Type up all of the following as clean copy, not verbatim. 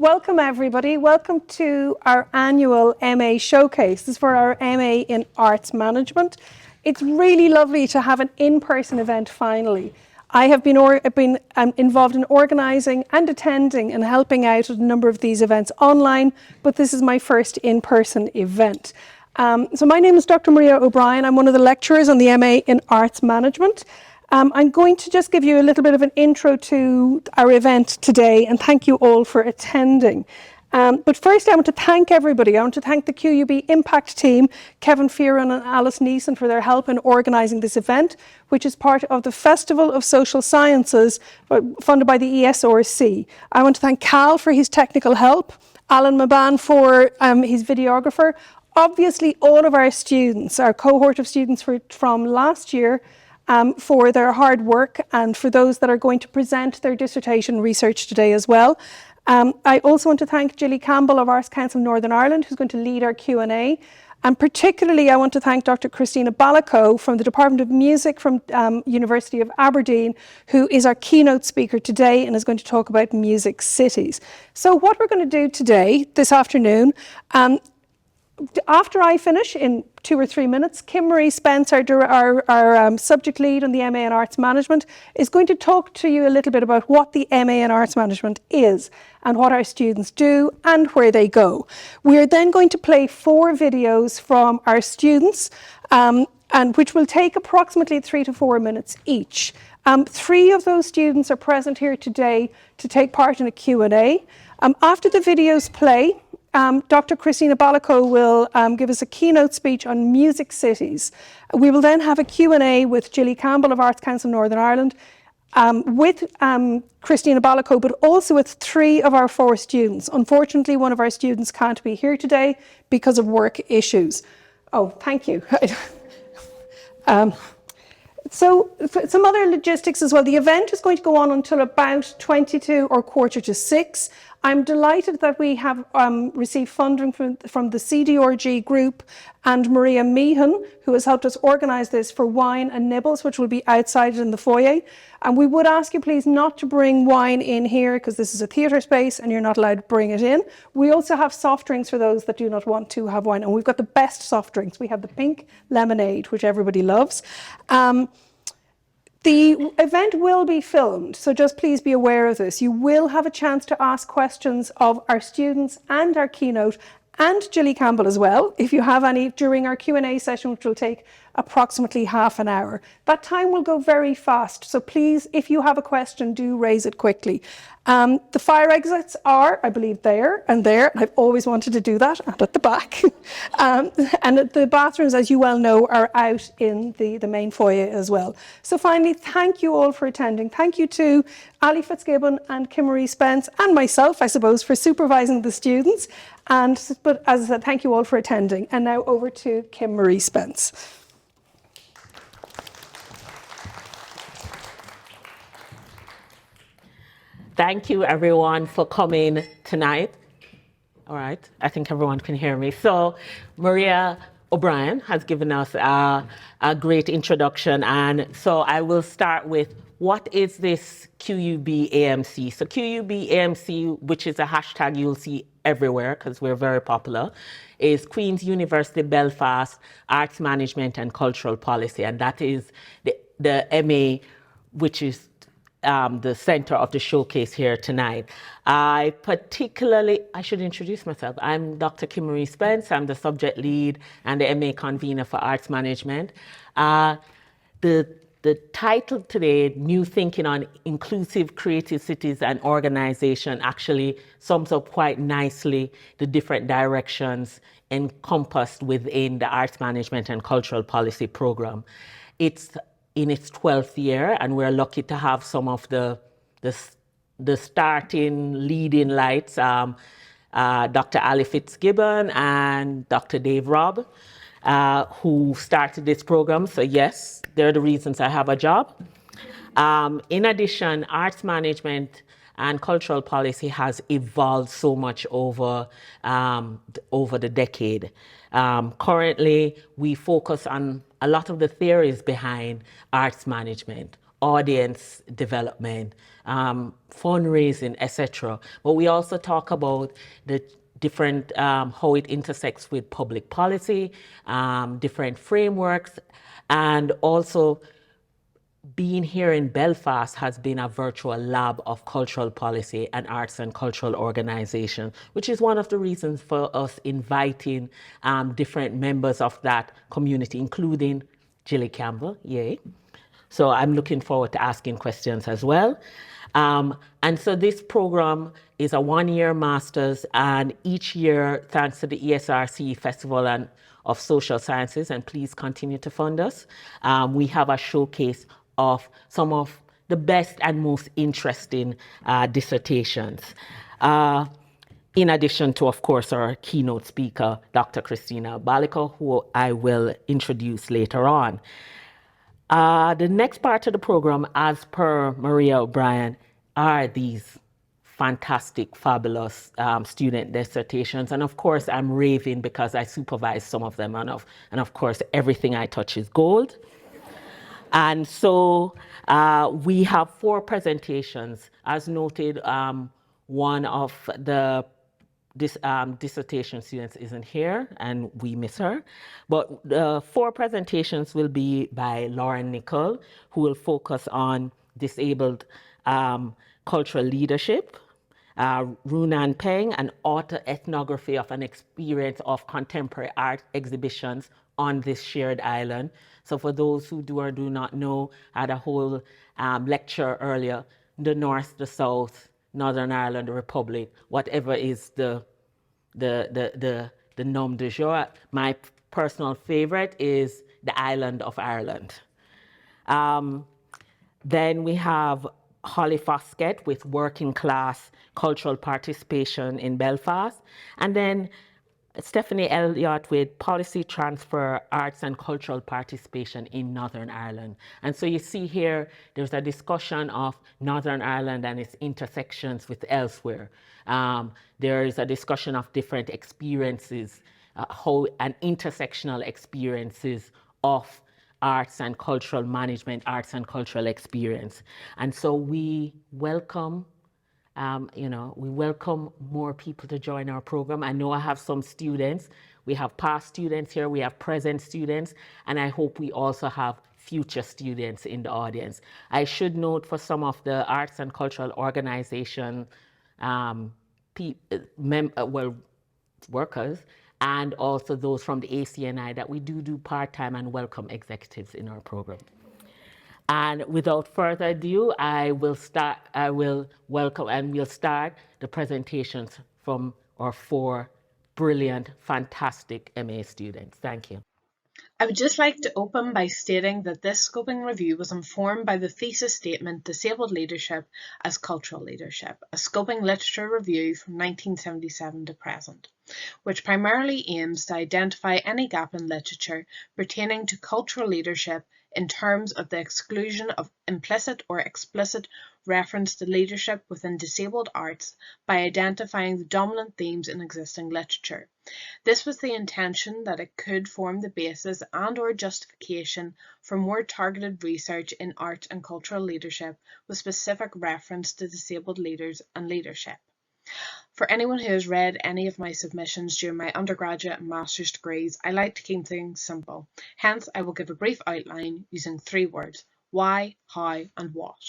Welcome everybody. Welcome to our annual MA Showcase. This is for our MA in Arts Management. It's really lovely to have an in-person event finally. I have been involved in organising and attending and helping out at a number of these events online, but this is my first in-person event. So my name is Dr. Maria O'Brien. I'm one of the lecturers on the MA in Arts Management. I'm going to just give you a little bit of an intro to our event today and thank you all for attending. But first I want to thank everybody. I want to thank the QUB Impact team, Kevin Fearon and Alice Neeson, for their help in organising this event, which is part of the Festival of Social Sciences funded by the ESRC. I want to thank Cal for his technical help, Alan Maban for his videographer, obviously all of our students, our cohort of students from last year, for their hard work, and for those that are going to present their dissertation research today as well. I also want to thank Gilly Campbell of Arts Council Northern Ireland, who's going to lead our Q&A. And particularly I want to thank Dr Christina Ballico from the Department of Music from University of Aberdeen, who is our keynote speaker today and is going to talk about music cities. So what we're going to do today, this afternoon, after I finish in 2 or 3 minutes, Kim Marie Spence, our subject lead on the MA in Arts Management, is going to talk to you a little bit about what the MA in Arts Management is and what our students do and where they go. We are then going to play 4 videos from our students, and which will take approximately 3 to 4 minutes each. 3 of those students are present here today to take part in a Q&A. After the videos play, Dr Christina Ballico will give us a keynote speech on music cities. We will then have a Q&A with Gilly Campbell of Arts Council Northern Ireland, with Christina Ballico, but also with 3 of our 4 students. Unfortunately, one of our students can't be here today because of work issues. Oh, thank you. So some other logistics as well. The event is going to go on until about 22 or quarter to 6. I'm delighted that we have received funding from the CDRG group and Maria Meehan, who has helped us organise this, for wine and nibbles, which will be outside in the foyer. And we would ask you please not to bring wine in here, because this is a theatre space and you're not allowed to bring it in. We also have soft drinks for those that do not want to have wine, and we've got the best soft drinks. We have the pink lemonade, which everybody loves. The event will be filmed, so just please be aware of this. You will have a chance to ask questions of our students and our keynote, and Gilly Campbell as well, if you have any, during our Q&A session, which will take approximately half an hour. That time will go very fast, so please, if you have a question, do raise it quickly. The fire exits are, I believe, there and there. I've always wanted to do that, and at the back. And the bathrooms, as you well know, are out in the main foyer as well. So finally, thank you all for attending. Thank you to Ali Fitzgibbon and Kim Marie Spence, and myself, I suppose, for supervising the students. But as I said, thank you all for attending. And now over to Kim Marie Spence. Thank you, everyone, for coming tonight. All right, I think everyone can hear me. So Maria O'Brien has given us a great introduction. And so I will start with, what is this QUB AMC? So QUB AMC, which is a hashtag you'll see everywhere because we're very popular, is Queen's University Belfast Arts Management and Cultural Policy. And that is the MA, which is the center of the showcase here tonight. I should introduce myself. I'm Dr. Kim Marie Spence. I'm the subject lead and the MA convener for Arts Management. The title today, New Thinking on Inclusive Creative Cities and Organization, actually sums up quite nicely the different directions encompassed within the Arts Management and Cultural Policy program. It's in its 12th year, and we're lucky to have some of the starting leading lights, Dr. Ali Fitzgibbon and Dr. Dave Robb, who started this program. So yes, they're the reasons I have a job. In addition, arts management and cultural policy has evolved so much over the decade. Currently, we focus on a lot of the theories behind arts management, audience development, fundraising, etc. But we also talk about the different, how it intersects with public policy, different frameworks, and also being here in Belfast has been a virtual lab of cultural policy and arts and cultural organization, which is one of the reasons for us inviting different members of that community, including Gilly Campbell, yay. So I'm looking forward to asking questions as well. And so this program is a one-year master's, and each year, thanks to the ESRC Festival of Social Sciences, and please continue to fund us, we have a showcase of some of the best and most interesting dissertations. In addition to, of course, our keynote speaker, Dr. Christina Ballico, who I will introduce later on. The next part of the program, as per Maria O'Brien, are these fantastic, fabulous student dissertations. And of course, I'm raving because I supervise some of them. And of course, everything I touch is gold. And so we have 4 presentations. As noted, one of the dissertation students isn't here, and we miss her. But the 4 presentations will be by Lauren Nicol, who will focus on disabled cultural leadership. Runan Peng, an author ethnography of an experience of contemporary art exhibitions on this shared island. So for those who do or do not know, I had a whole lecture earlier, the North, the South, Northern Ireland, the Republic, whatever is the nom de jour. My personal favorite is the island of Ireland. Then we have Holly Foskett with working class cultural participation in Belfast. And then Stephanie Elliott with policy transfer, arts and cultural participation in Northern Ireland. And so you see here, there's a discussion of Northern Ireland and its intersections with elsewhere. There is a discussion of different experiences, how and intersectional experiences of arts and cultural management, arts and cultural experience. And so we welcome, we welcome more people to join our program. I know I have some students. We have past students here, we have present students, and I hope we also have future students in the audience. I should note for some of the arts and cultural organization workers, and also those from the ACNI, that we do part-time and welcome executives in our program. And without further ado, we'll start the presentations from our 4 brilliant, fantastic MA students. Thank you. I would just like to open by stating that this scoping review was informed by the thesis statement Disabled Leadership as Cultural Leadership, a scoping literature review from 1977 to present, which primarily aims to identify any gap in literature pertaining to cultural leadership in terms of the exclusion of implicit or explicit reference to leadership within disabled arts by identifying the dominant themes in existing literature. This was the intention that it could form the basis and/or justification for more targeted research in art and cultural leadership with specific reference to disabled leaders and leadership. For anyone who has read any of my submissions during my undergraduate and master's degrees, I like to keep things simple. Hence, I will give a brief outline using 3 words: why, how, and what.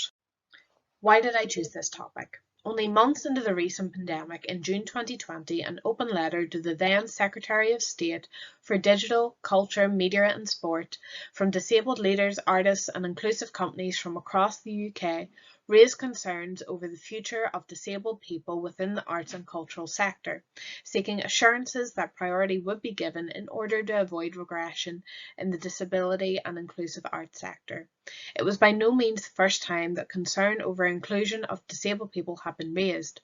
Why did I choose this topic? Only months into the recent pandemic, in June 2020, an open letter to the then Secretary of State for Digital, Culture, Media and Sport from disabled leaders, artists and inclusive companies from across the UK raised concerns over the future of disabled people within the arts and cultural sector, seeking assurances that priority would be given in order to avoid regression in the disability and inclusive arts sector. It was by no means the first time that concern over inclusion of disabled people had been raised.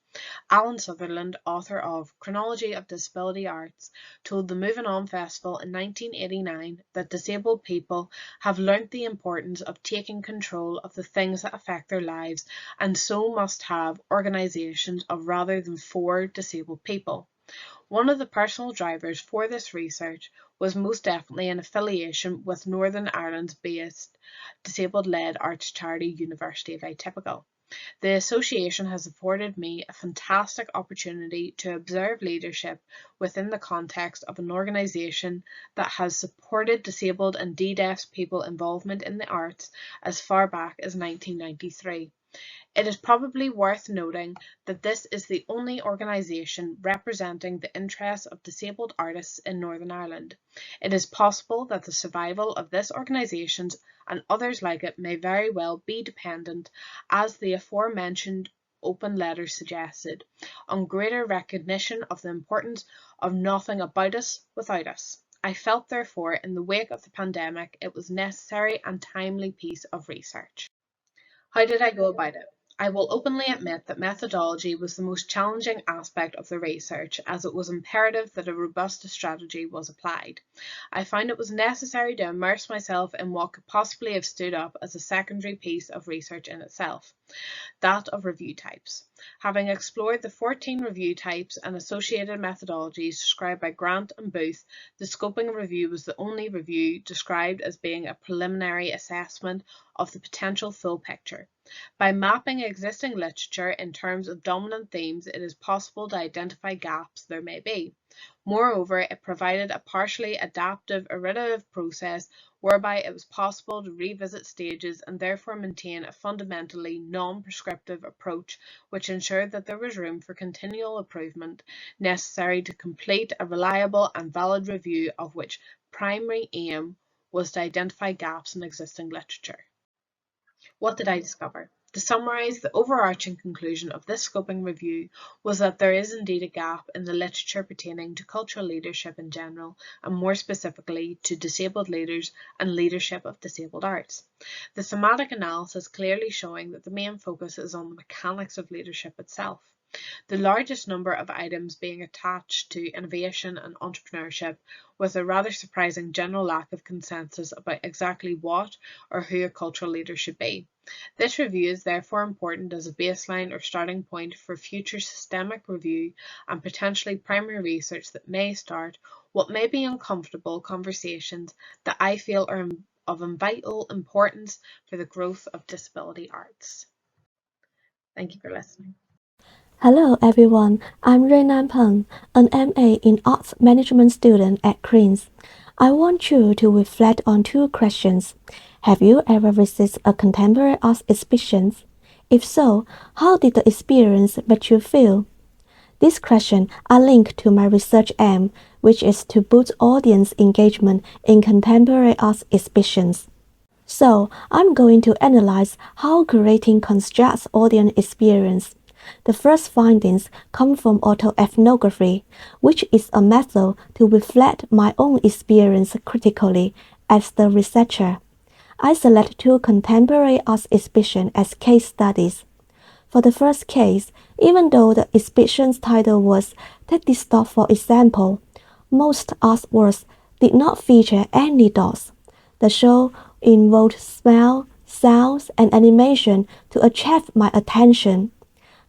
Alan Sutherland, author of Chronology of Disability Arts, told the Moving On Festival in 1989 that disabled people have learnt the importance of taking control of the things that affect their lives, and so must have organisations of rather than for disabled people. One of the personal drivers for this research was most definitely an affiliation with Northern Ireland-based disabled-led arts charity University of Atypical. The association has afforded me a fantastic opportunity to observe leadership within the context of an organisation that has supported disabled and deaf people involvement in the arts as far back as 1993. It is probably worth noting that this is the only organisation representing the interests of disabled artists in Northern Ireland. It is possible that the survival of this organisation and others like it may very well be dependent, as the aforementioned open letter suggested, on greater recognition of the importance of nothing about us without us. I felt, therefore, in the wake of the pandemic, it was a necessary and timely piece of research. How did I go about it? I will openly admit that methodology was the most challenging aspect of the research, as it was imperative that a robust strategy was applied. I found it was necessary to immerse myself in what could possibly have stood up as a secondary piece of research in itself, that of review types. Having explored the 14 review types and associated methodologies described by Grant and Booth, the scoping review was the only review described as being a preliminary assessment of the potential full picture. By mapping existing literature in terms of dominant themes, it is possible to identify gaps there may be. Moreover, it provided a partially adaptive iterative process whereby it was possible to revisit stages and therefore maintain a fundamentally non-prescriptive approach which ensured that there was room for continual improvement necessary to complete a reliable and valid review of which primary aim was to identify gaps in existing literature. What did I discover? To summarise, the overarching conclusion of this scoping review was that there is indeed a gap in the literature pertaining to cultural leadership in general, and more specifically to disabled leaders and leadership of disabled arts. The thematic analysis clearly showing that the main focus is on the mechanics of leadership itself, the largest number of items being attached to innovation and entrepreneurship, with a rather surprising general lack of consensus about exactly what or who a cultural leader should be. This review is therefore important as a baseline or starting point for future systemic review and potentially primary research that may start what may be uncomfortable conversations that I feel are of vital importance for the growth of disability arts. Thank you for listening. Hello everyone, I'm Renan Peng, an MA in Arts Management student at Queen's. I want you to reflect on two questions. Have you ever visited a contemporary arts exhibition? If so, how did the experience make you feel? These questions are linked to my research aim, which is to boost audience engagement in contemporary arts exhibitions. So, I'm going to analyze how curating constructs audience experience. The first findings come from autoethnography, which is a method to reflect my own experience critically as the researcher. I select two contemporary arts exhibitions as case studies. For the first case, even though the exhibition's title was "Take this dog for example," most artworks did not feature any dogs. The show involved smell, sounds, and animation to attract my attention.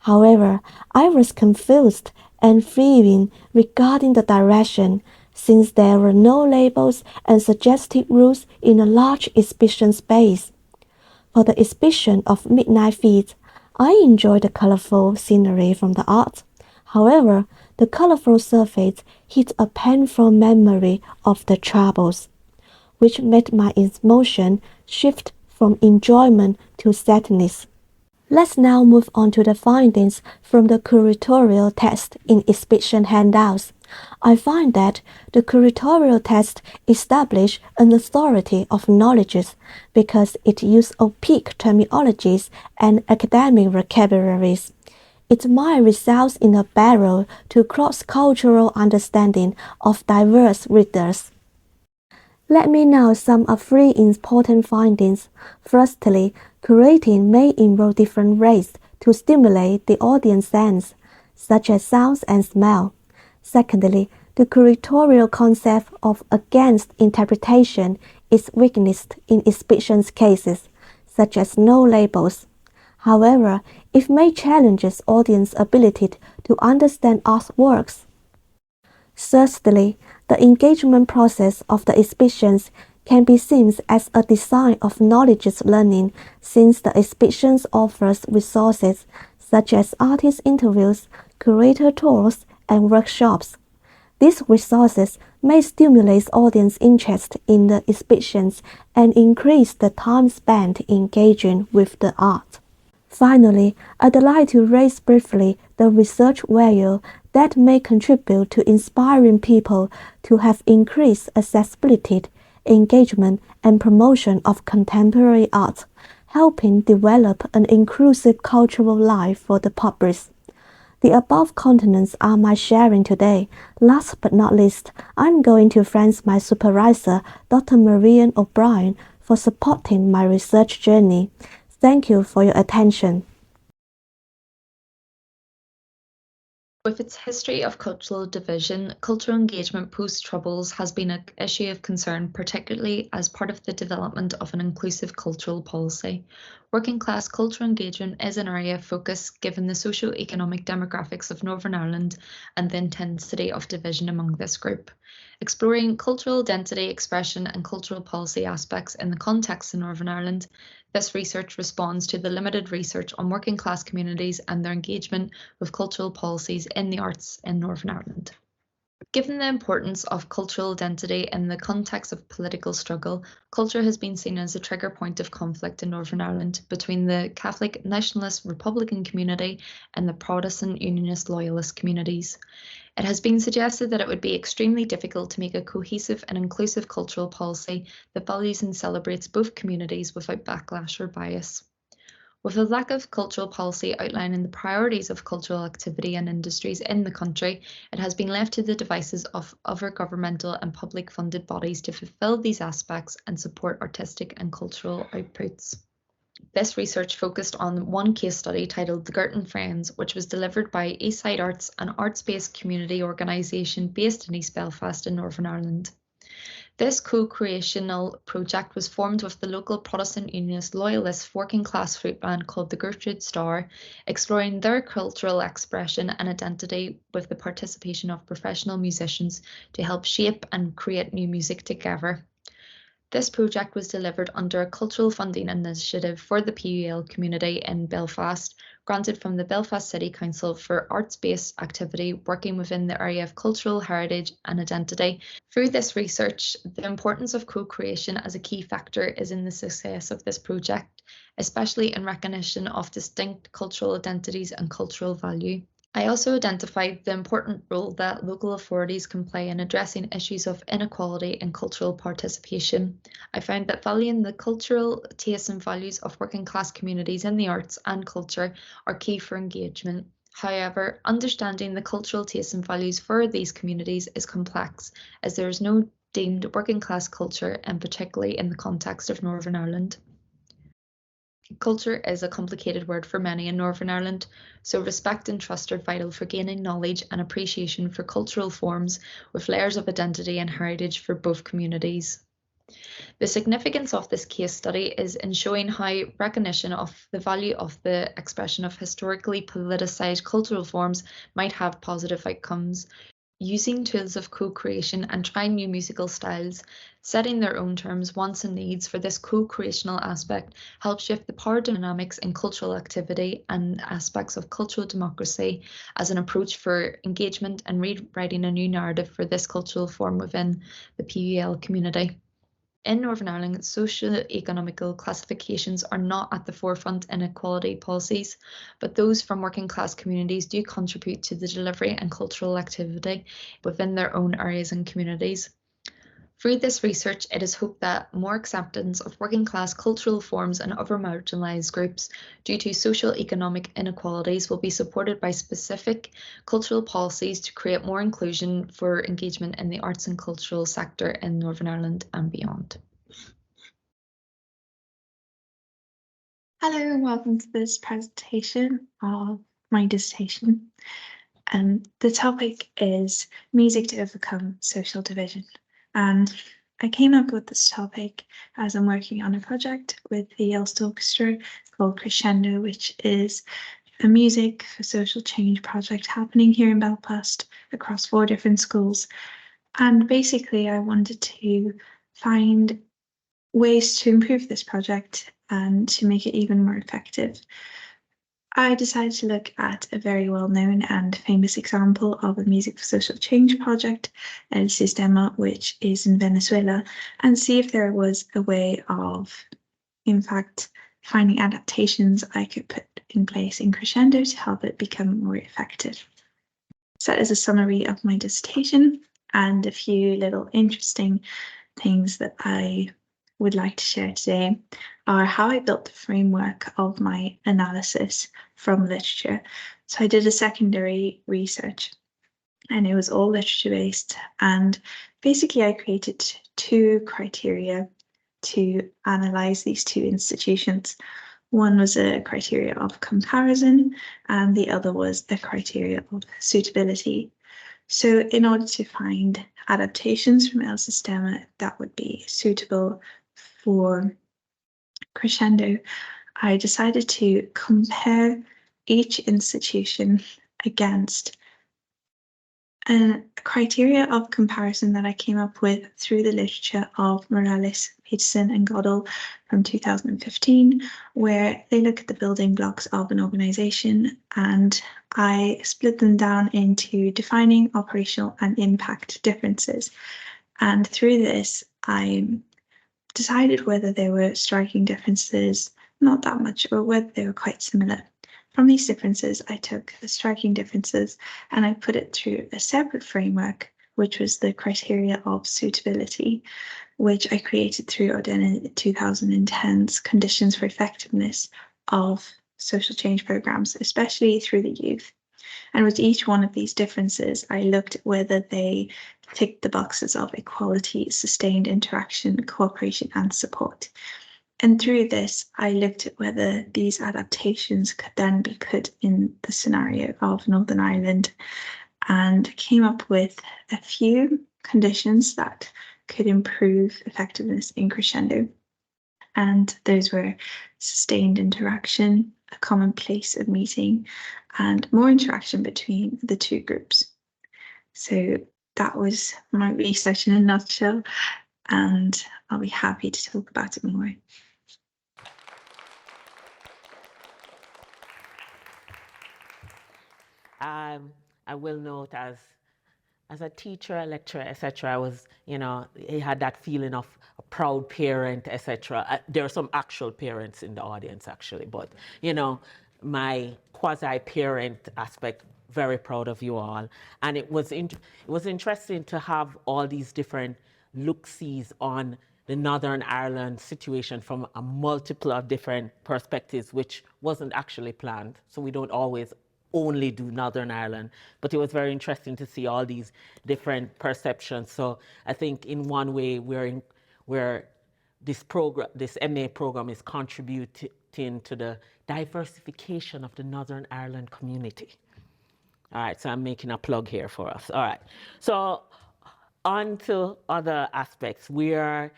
However, I was confused and feeling regarding the direction, since there were no labels and suggested rules in a large exhibition space. For the exhibition of Midnight Feast, I enjoyed the colorful scenery from the art. However, the colorful surface hit a painful memory of the troubles, which made my emotion shift from enjoyment to sadness. Let's now move on to the findings from the curatorial test in exhibition handouts. I find that the curatorial test established an authority of knowledge because it used opaque terminologies and academic vocabularies. It might result in a barrier to cross-cultural understanding of diverse readers. Let me now sum up three important findings. Firstly, curating may involve different ways to stimulate the audience sense, such as sounds and smell. Secondly, the curatorial concept of against interpretation is weaknessed in exhibition cases, such as no labels. However, it may challenge audience ability to understand artworks. Thirdly, the engagement process of the exhibitions can be seen as a design of knowledge learning, since the exhibitions offers resources such as artist interviews, curator tours, and workshops. These resources may stimulate audience interest in the exhibitions and increase the time spent engaging with the art. Finally, I'd like to raise briefly the research value that may contribute to inspiring people to have increased accessibility, engagement, and promotion of contemporary art, helping develop an inclusive cultural life for the public. The above contents are my sharing today. Last but not least, I'm going to thank my supervisor, Dr. Marian O'Brien, for supporting my research journey. Thank you for your attention. With its history of cultural division, cultural engagement post-Troubles has been an issue of concern, particularly as part of the development of an inclusive cultural policy. Working class cultural engagement is an area of focus given the socio-economic demographics of Northern Ireland and the intensity of division among this group. Exploring cultural identity, expression and cultural policy aspects in the context of Northern Ireland, this research responds to the limited research on working class communities and their engagement with cultural policies in the arts in Northern Ireland. Given the importance of cultural identity in the context of political struggle, culture has been seen as a trigger point of conflict in Northern Ireland between the Catholic nationalist Republican community and the Protestant Unionist loyalist communities. It has been suggested that it would be extremely difficult to make a cohesive and inclusive cultural policy that values and celebrates both communities without backlash or bias. With a lack of cultural policy outlining the priorities of cultural activity and industries in the country, it has been left to the devices of other governmental and public funded bodies to fulfil these aspects and support artistic and cultural outputs. This research focused on one case study titled The Girton Friends, which was delivered by Eastside Arts, an arts-based community organisation based in East Belfast in Northern Ireland. This co-creational project was formed with the local Protestant Unionist loyalist working class fruit band called the Gertrude Star, exploring their cultural expression and identity with the participation of professional musicians to help shape and create new music together. This project was delivered under a cultural funding initiative for the PUL community in Belfast, granted from the Belfast City Council for arts-based activity working within the area of cultural heritage and identity. Through this research, the importance of co-creation as a key factor is in the success of this project, especially in recognition of distinct cultural identities and cultural value. I also identified the important role that local authorities can play in addressing issues of inequality and cultural participation. I found that valuing the cultural tastes and values of working class communities in the arts and culture are key for engagement. However, understanding the cultural tastes and values for these communities is complex, as there is no deemed working class culture, and particularly in the context of Northern Ireland. Culture is a complicated word for many in Northern Ireland, so respect and trust are vital for gaining knowledge and appreciation for cultural forms with layers of identity and heritage for both communities. The significance of this case study is in showing how recognition of the value of the expression of historically politicized cultural forms might have positive outcomes. Using tools of co-creation and trying new musical styles, setting their own terms, wants and needs for this co-creational aspect helps shift the power dynamics in cultural activity and aspects of cultural democracy as an approach for engagement and rewriting a new narrative for this cultural form within the PUL community. In Northern Ireland, socio-economical classifications are not at the forefront in equality policies, but those from working class communities do contribute to the delivery and cultural activity within their own areas and communities. Through this research, it is hoped that more acceptance of working class cultural forms and other marginalised groups due to socio-economic inequalities will be supported by specific cultural policies to create more inclusion for engagement in the arts and cultural sector in Northern Ireland and beyond. Hello and welcome to this presentation of my dissertation. The topic is music to overcome social division. And I came up with this topic as I'm working on a project with the Ulster Orchestra called Crescendo, which is a music for social change project happening here in Belfast across 4 different schools. And basically, I wanted to find ways to improve this project and to make it even more effective. I decided to look at a very well-known and famous example of a music for social change project, El Sistema, which is in Venezuela, and see if there was a way of, in fact, finding adaptations I could put in place in Crescendo to help it become more effective. So that is a summary of my dissertation and a few little interesting things that I would like to share today are how I built the framework of my analysis from literature. So I did a secondary research and it was all literature based, and basically I created 2 criteria to analyze these 2 institutions. One was a criteria of comparison and the other was a criteria of suitability. So in order to find adaptations from El Sistema that would be suitable for Crescendo, I decided to compare each institution against a criteria of comparison that I came up with through the literature of Morales, Peterson and Goddell from 2015, where they look at the building blocks of an organization, and I split them down into defining, operational and impact differences. And through this, I decided whether there were striking differences, not that much, or whether they were quite similar. From these differences, I took the striking differences and I put it through a separate framework, which was the criteria of suitability, which I created through Ordena 2010's conditions for effectiveness of social change programs, especially through the youth. And with each one of these differences, I looked at whether they ticked the boxes of equality, sustained interaction, cooperation, and support. And through this, I looked at whether these adaptations could then be put in the scenario of Northern Ireland and came up with a few conditions that could improve effectiveness in Crescendo. And those were sustained interaction, a common place of meeting, and more interaction between the 2 groups. So that was my research in a nutshell, and I'll be happy to talk about it more. I will note as a teacher, a lecturer, etc., I was, he had that feeling of a proud parent, etc. There are some actual parents in the audience, actually, but, my quasi-parent aspect, very proud of you all. And it was interesting to have all these different look-sees on the Northern Ireland situation from a multiple of different perspectives, which wasn't actually planned. So we don't always only do Northern Ireland, but it was very interesting to see all these different perceptions. So I think in one way where this MA program is contributing to the diversification of the Northern Ireland community. All right, so I'm making a plug here for us. All right, so on to other aspects. I'm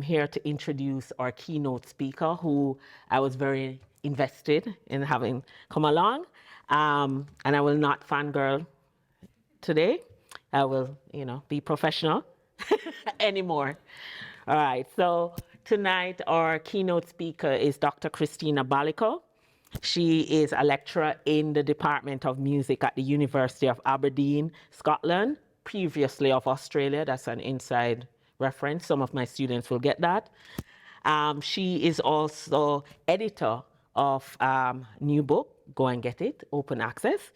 here to introduce our keynote speaker, who I was very invested in having come along. And I will not fangirl today. I will, be professional anymore. All right, so tonight our keynote speaker is Dr. Christina Ballico. She is a lecturer in the Department of Music at the University of Aberdeen, Scotland, previously of Australia. That's an inside reference. Some of my students will get that. She is also editor of new book, go and get it, open access,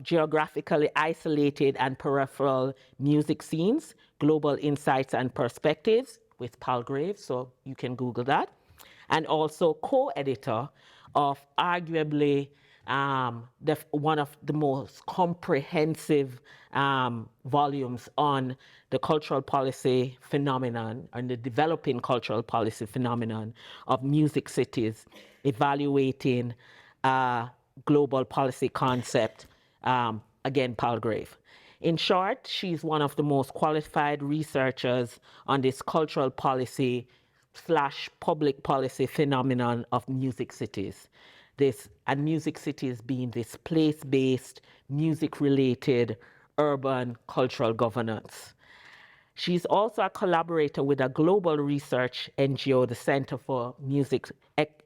Geographically Isolated and Peripheral Music Scenes, Global Insights and Perspectives with Palgrave, so you can Google that. And also co-editor of arguably one of the most comprehensive volumes on the cultural policy phenomenon and the developing cultural policy phenomenon of music cities, evaluating global policy concept, again, Palgrave. In short, she's one of the most qualified researchers on this cultural policy / public policy phenomenon of music cities. this, and Music City as being this place-based, music-related, urban cultural governance. She's also a collaborator with a global research NGO, the Center for Music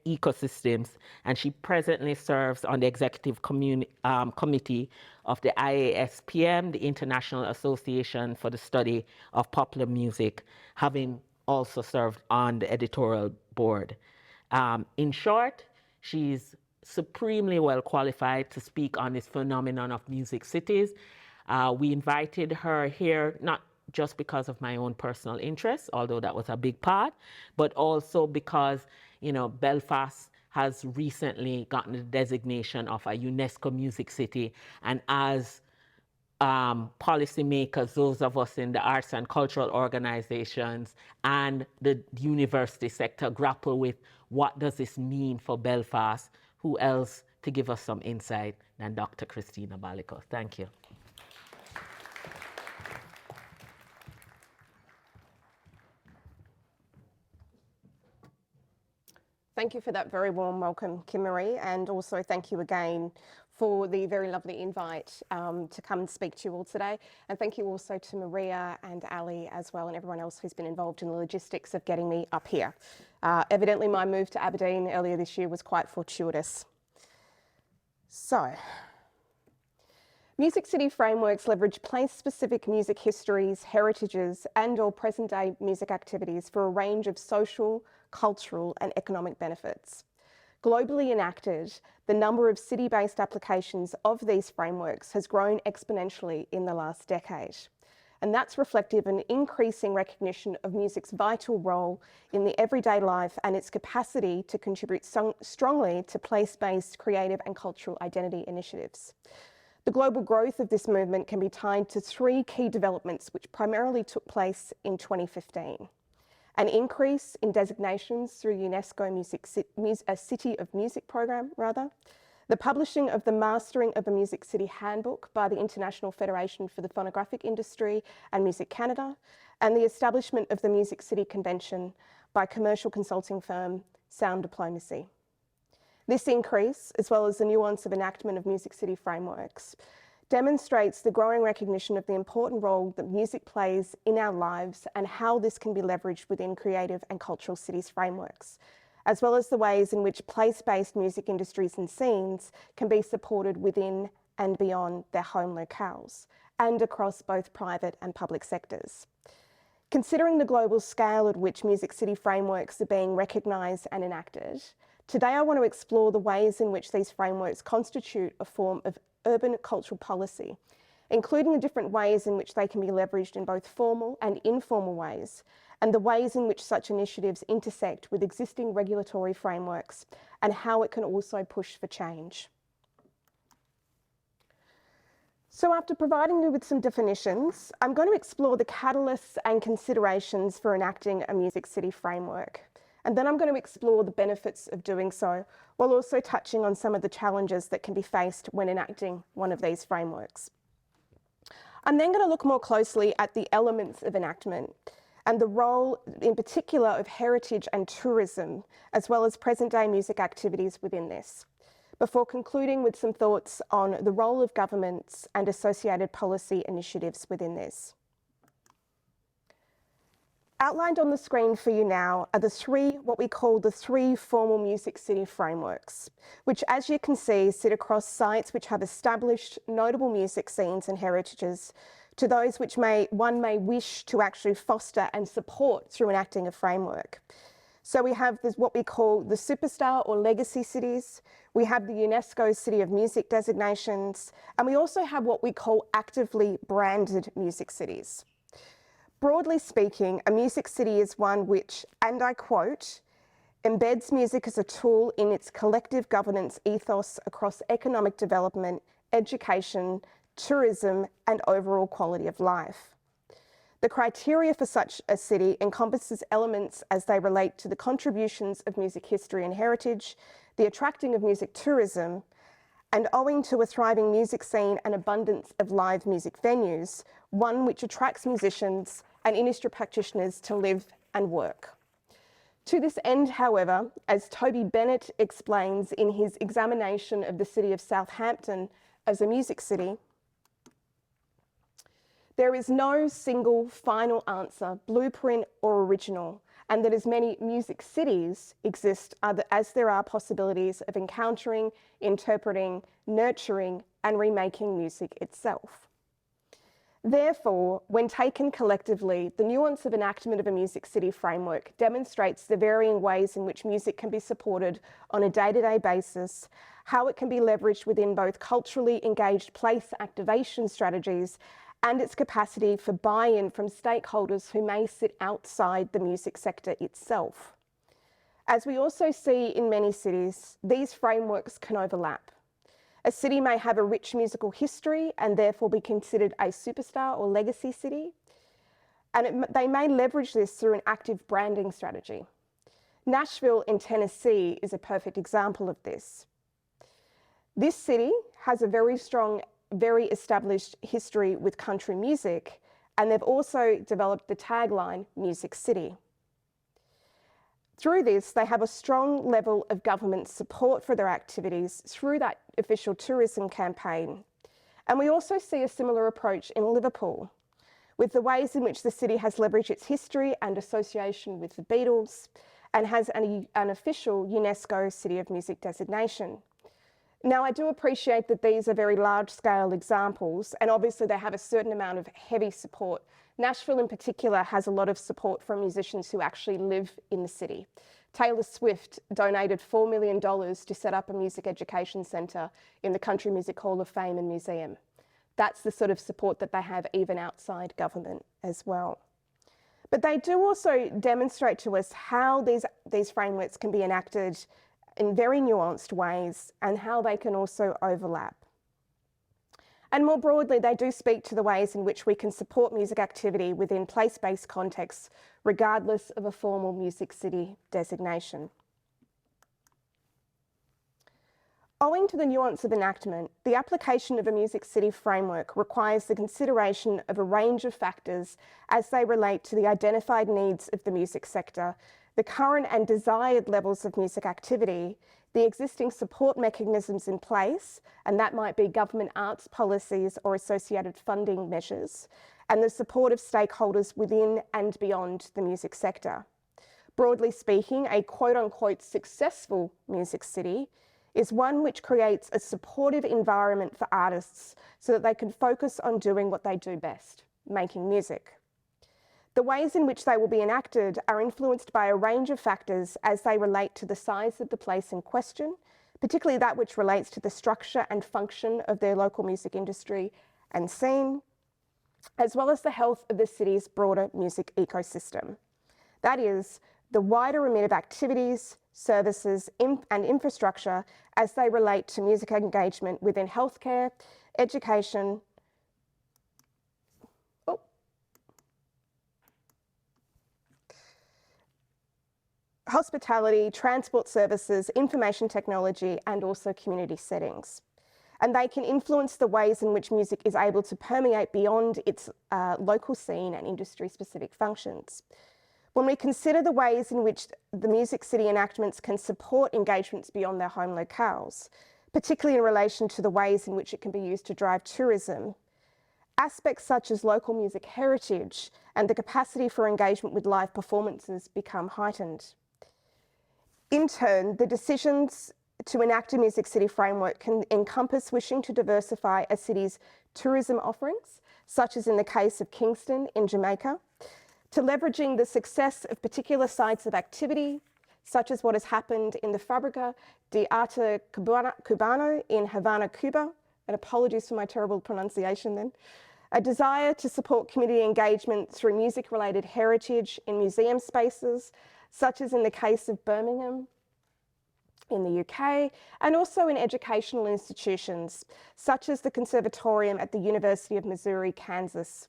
Ecosystems, and she presently serves on the executive committee of the IASPM, the International Association for the Study of Popular Music, having also served on the editorial board. In short, she's supremely well qualified to speak on this phenomenon of music cities. We invited her here, not just because of my own personal interests, although that was a big part, but also because, you know, Belfast has recently gotten the designation of a UNESCO Music City. And as policymakers, those of us in the arts and cultural organizations and the university sector grapple with what does this mean for Belfast, who else to give us some insight than Dr. Christina Ballico. Thank you. Thank you for that very warm welcome, Kim Marie, and also thank you again for the very lovely invite to come and speak to you all today. And thank you also to Maria and Ali as well, and everyone else who's been involved in the logistics of getting me up here. Evidently, my move to Aberdeen earlier this year was quite fortuitous. So, Music City frameworks leverage place-specific music histories, heritages, and/or present-day music activities for a range of social, cultural, and economic benefits. Globally enacted, the number of city-based applications of these frameworks has grown exponentially in the last decade. And that's reflective of an increasing recognition of music's vital role in the everyday life and its capacity to contribute strongly to place-based creative and cultural identity initiatives. The global growth of this movement can be tied to three key developments which primarily took place in 2015. An increase in designations through UNESCO City of Music program, the publishing of the Mastering of a Music City Handbook by the International Federation for the Phonographic Industry and Music Canada, and the establishment of the Music City Convention by commercial consulting firm Sound Diplomacy. This increase, as well as the nuance of enactment of Music City frameworks, demonstrates the growing recognition of the important role that music plays in our lives and how this can be leveraged within creative and cultural cities frameworks, as well as the ways in which place-based music industries and scenes can be supported within and beyond their home locales, and across both private and public sectors. Considering the global scale at which Music City frameworks are being recognised and enacted, today I want to explore the ways in which these frameworks constitute a form of urban cultural policy, including the different ways in which they can be leveraged in both formal and informal ways, and the ways in which such initiatives intersect with existing regulatory frameworks, and how it can also push for change. So after providing you with some definitions, I'm going to explore the catalysts and considerations for enacting a Music City framework. And then I'm going to explore the benefits of doing so, while also touching on some of the challenges that can be faced when enacting one of these frameworks. I'm then going to look more closely at the elements of enactment and the role in particular of heritage and tourism, as well as present-day music activities within this, before concluding with some thoughts on the role of governments and associated policy initiatives within this. Outlined on the screen for you now are what we call the three formal Music City frameworks, which, as you can see, sit across sites which have established notable music scenes and heritages, to those which one may wish to actually foster and support through enacting a framework. So we have what we call the superstar or legacy cities, we have the UNESCO City of Music designations, and we also have what we call actively branded music cities. Broadly speaking, a music city is one which, and I quote, embeds music as a tool in its collective governance ethos across economic development, education, tourism, and overall quality of life. The criteria for such a city encompasses elements as they relate to the contributions of music history and heritage, the attracting of music tourism, and owing to a thriving music scene and abundance of live music venues, one which attracts musicians and industry practitioners to live and work. To this end, however, as Toby Bennett explains in his examination of the city of Southampton as a music city, there is no single final answer, blueprint or original, and that as many music cities exist as there are possibilities of encountering, interpreting, nurturing, and remaking music itself. Therefore, when taken collectively, the nuance of enactment of a music city framework demonstrates the varying ways in which music can be supported on a day-to-day basis, how it can be leveraged within both culturally engaged place activation strategies and its capacity for buy-in from stakeholders who may sit outside the music sector itself. As we also see in many cities, these frameworks can overlap. A city may have a rich musical history and therefore be considered a superstar or legacy city, and they may leverage this through an active branding strategy. Nashville in Tennessee is a perfect example of this. This city has a very strong, very established history with country music, and they've also developed the tagline, Music City. Through this, they have a strong level of government support for their activities through that official tourism campaign. And we also see a similar approach in Liverpool, with the ways in which the city has leveraged its history and association with the Beatles, and has an official UNESCO City of Music designation. Now, I do appreciate that these are very large-scale examples, and obviously they have a certain amount of heavy support. Nashville in particular has a lot of support from musicians who actually live in the city. Taylor Swift donated $4 million to set up a music education centre in the Country Music Hall of Fame and Museum. That's the sort of support that they have even outside government as well. But they do also demonstrate to us how these frameworks can be enacted in very nuanced ways and how they can also overlap. And more broadly, they do speak to the ways in which we can support music activity within place-based contexts, regardless of a formal music city designation. Owing to the nuance of enactment, the application of a music city framework requires the consideration of a range of factors as they relate to the identified needs of the music sector, the current and desired levels of music activity, the existing support mechanisms in place, and that might be government arts policies or associated funding measures, and the support of stakeholders within and beyond the music sector. Broadly speaking, a quote-unquote successful music city is one which creates a supportive environment for artists so that they can focus on doing what they do best, making music. The ways in which they will be enacted are influenced by a range of factors as they relate to the size of the place in question, particularly that which relates to the structure and function of their local music industry and scene, as well as the health of the city's broader music ecosystem. That is, the wider remit of activities, services, and infrastructure as they relate to music engagement within healthcare, education, hospitality, transport services, information technology, and also community settings. And they can influence the ways in which music is able to permeate beyond its local scene and industry-specific functions. When we consider the ways in which the music city enactments can support engagements beyond their home locales, particularly in relation to the ways in which it can be used to drive tourism, aspects such as local music heritage and the capacity for engagement with live performances become heightened. In turn, the decisions to enact a music city framework can encompass wishing to diversify a city's tourism offerings, such as in the case of Kingston in Jamaica, to leveraging the success of particular sites of activity, such as what has happened in the Fábrica de Arte Cubano in Havana, Cuba, and apologies for my terrible pronunciation then, a desire to support community engagement through music-related heritage in museum spaces, such as in the case of Birmingham in the UK, and also in educational institutions, such as the Conservatorium at the University of Missouri, Kansas,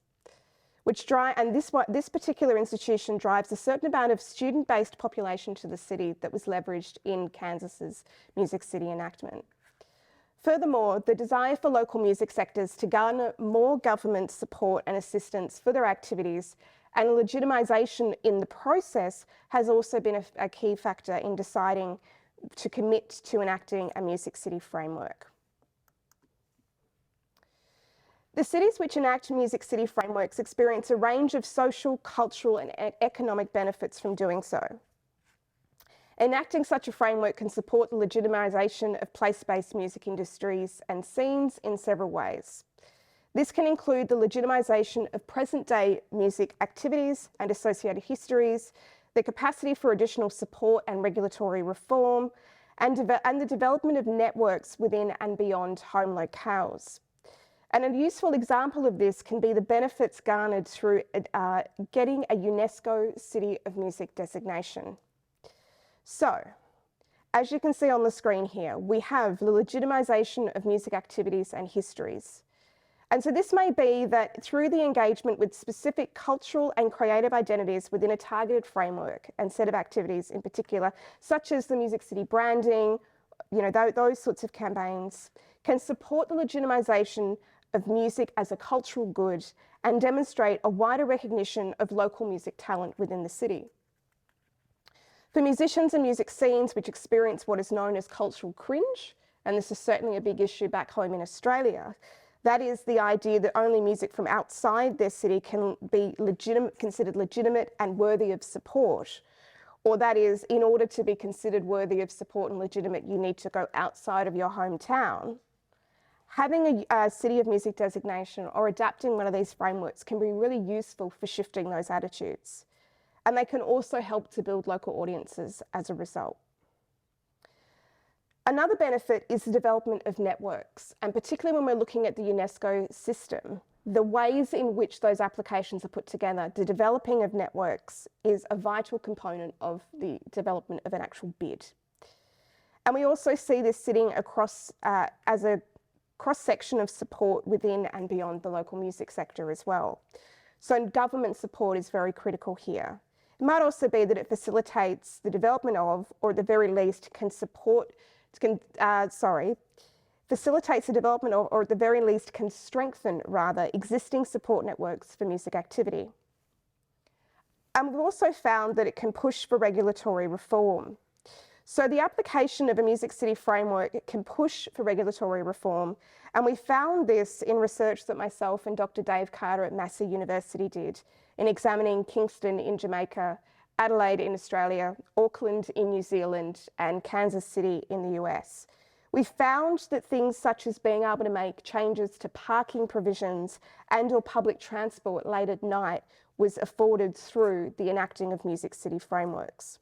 this particular institution drives a certain amount of student-based population to the city that was leveraged in Kansas's music city enactment. Furthermore, the desire for local music sectors to garner more government support and assistance for their activities And legitimisation in the process has also been a key factor in deciding to commit to enacting a Music City framework. The cities which enact Music City frameworks experience a range of social, cultural and economic benefits from doing so. Enacting such a framework can support the legitimisation of place-based music industries and scenes in several ways. This can include the legitimisation of present-day music activities and associated histories, the capacity for additional support and regulatory reform, and the development of networks within and beyond home locales. And a useful example of this can be the benefits garnered through getting a UNESCO City of Music designation. So, as you can see on the screen here, we have the legitimisation of music activities and histories. And so this may be that through the engagement with specific cultural and creative identities within a targeted framework and set of activities in particular, such as the Music City branding, those sorts of campaigns, can support the legitimisation of music as a cultural good and demonstrate a wider recognition of local music talent within the city. For musicians and music scenes which experience what is known as cultural cringe, and this is certainly a big issue back home in Australia, that is the idea that only music from outside their city can be considered legitimate and worthy of support, or that is, in order to be considered worthy of support and legitimate, you need to go outside of your hometown. Having a City of Music designation or adapting one of these frameworks can be really useful for shifting those attitudes. And they can also help to build local audiences as a result. Another benefit is the development of networks, and particularly when we're looking at the UNESCO system, the ways in which those applications are put together, the developing of networks is a vital component of the development of an actual bid. And we also see this sitting across as a cross-section of support within and beyond the local music sector as well. So government support is very critical here. It might also be that it facilitates the development of, or at the very least facilitates the development of, or at the very least can strengthen rather, existing support networks for music activity. And we've also found that it can push for regulatory reform. So the application of a Music City framework can push for regulatory reform, and we found this in research that myself and Dr. Dave Carter at Massey University did in examining Kingston in Jamaica, Adelaide in Australia, Auckland in New Zealand, and Kansas City in the US. We found that things such as being able to make changes to parking provisions and or public transport late at night was afforded through the enacting of Music City frameworks.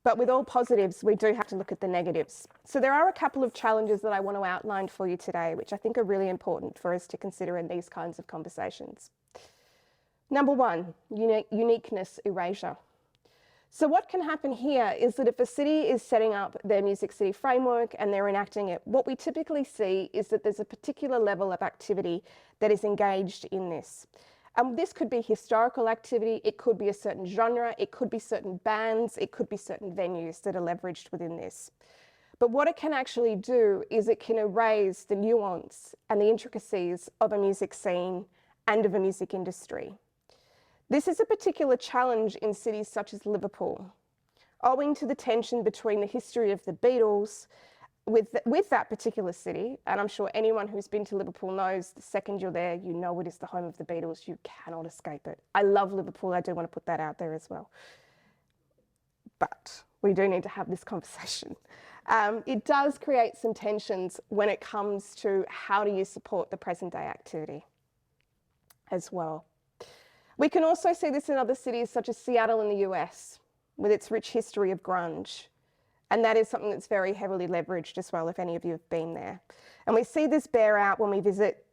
But with all positives, we do have to look at the negatives. So there are a couple of challenges that I want to outline for you today, which I think are really important for us to consider in these kinds of conversations. Number one, uniqueness erasure. So what can happen here is that if a city is setting up their Music City framework and they're enacting it, what we typically see is that there's a particular level of activity that is engaged in this. This could be historical activity, it could be a certain genre, it could be certain bands, it could be certain venues that are leveraged within this. But what it can actually do is it can erase the nuance and the intricacies of a music scene and of a music industry. This is a particular challenge in cities such as Liverpool, owing to the tension between the history of the Beatles with that particular city, and I'm sure anyone who's been to Liverpool knows the second you're there, you know it is the home of the Beatles. You cannot escape it. I love Liverpool. I do want to put that out there as well. But we do need to have this conversation. It does create some tensions when it comes to how do you support the present day activity as well. We can also see this in other cities such as Seattle in the US, with its rich history of grunge. And that is something that's very heavily leveraged as well, if any of you have been there. And we see this bear out when we visit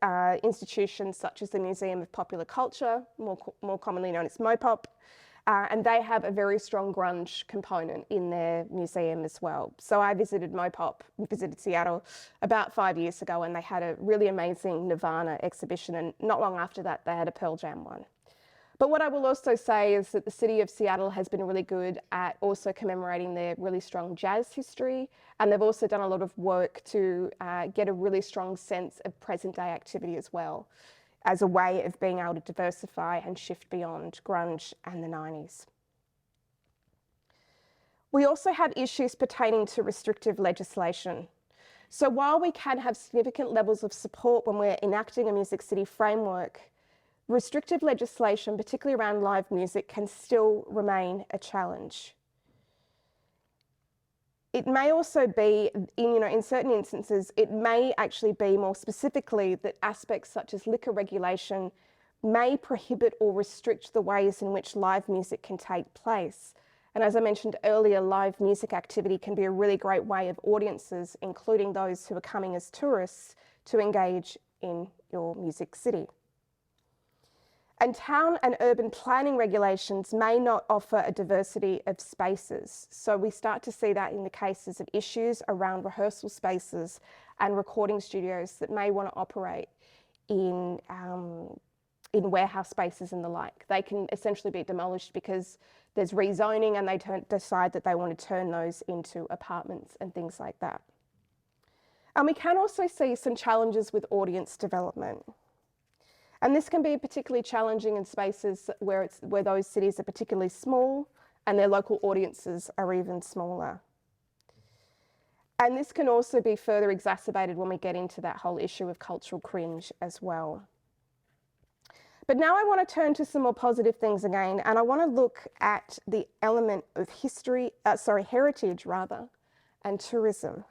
institutions such as the Museum of Popular Culture, more commonly known as MOPOP, and they have a very strong grunge component in their museum as well. So I visited MOPOP, visited Seattle about 5 years ago, and they had a really amazing Nirvana exhibition, and not long after that, they had a Pearl Jam one. But what I will also say is that the city of Seattle has been really good at also commemorating their really strong jazz history, and they've also done a lot of work to get a really strong sense of present day activity as well. as a way of being able to diversify and shift beyond grunge and the 90s. We also have issues pertaining to restrictive legislation. So while we can have significant levels of support when we're enacting a Music City framework, restrictive legislation, particularly around live music, can still remain a challenge. It may also be, in certain instances, it may actually be more specifically that aspects such as liquor regulation may prohibit or restrict the ways in which live music can take place. And as I mentioned earlier, live music activity can be a really great way of audiences, including those who are coming as tourists, to engage in your music city. And town and urban planning regulations may not offer a diversity of spaces. So we start to see that in the cases of issues around rehearsal spaces and recording studios that may want to operate in warehouse spaces and the like. They can essentially be demolished because there's rezoning and they decide that they want to turn those into apartments and things like that. And we can also see some challenges with audience development. And this can be particularly challenging in spaces where those cities are particularly small and their local audiences are even smaller. And this can also be further exacerbated when we get into that whole issue of cultural cringe as well. But now I want to turn to some more positive things again, and I want to look at the element of heritage and tourism.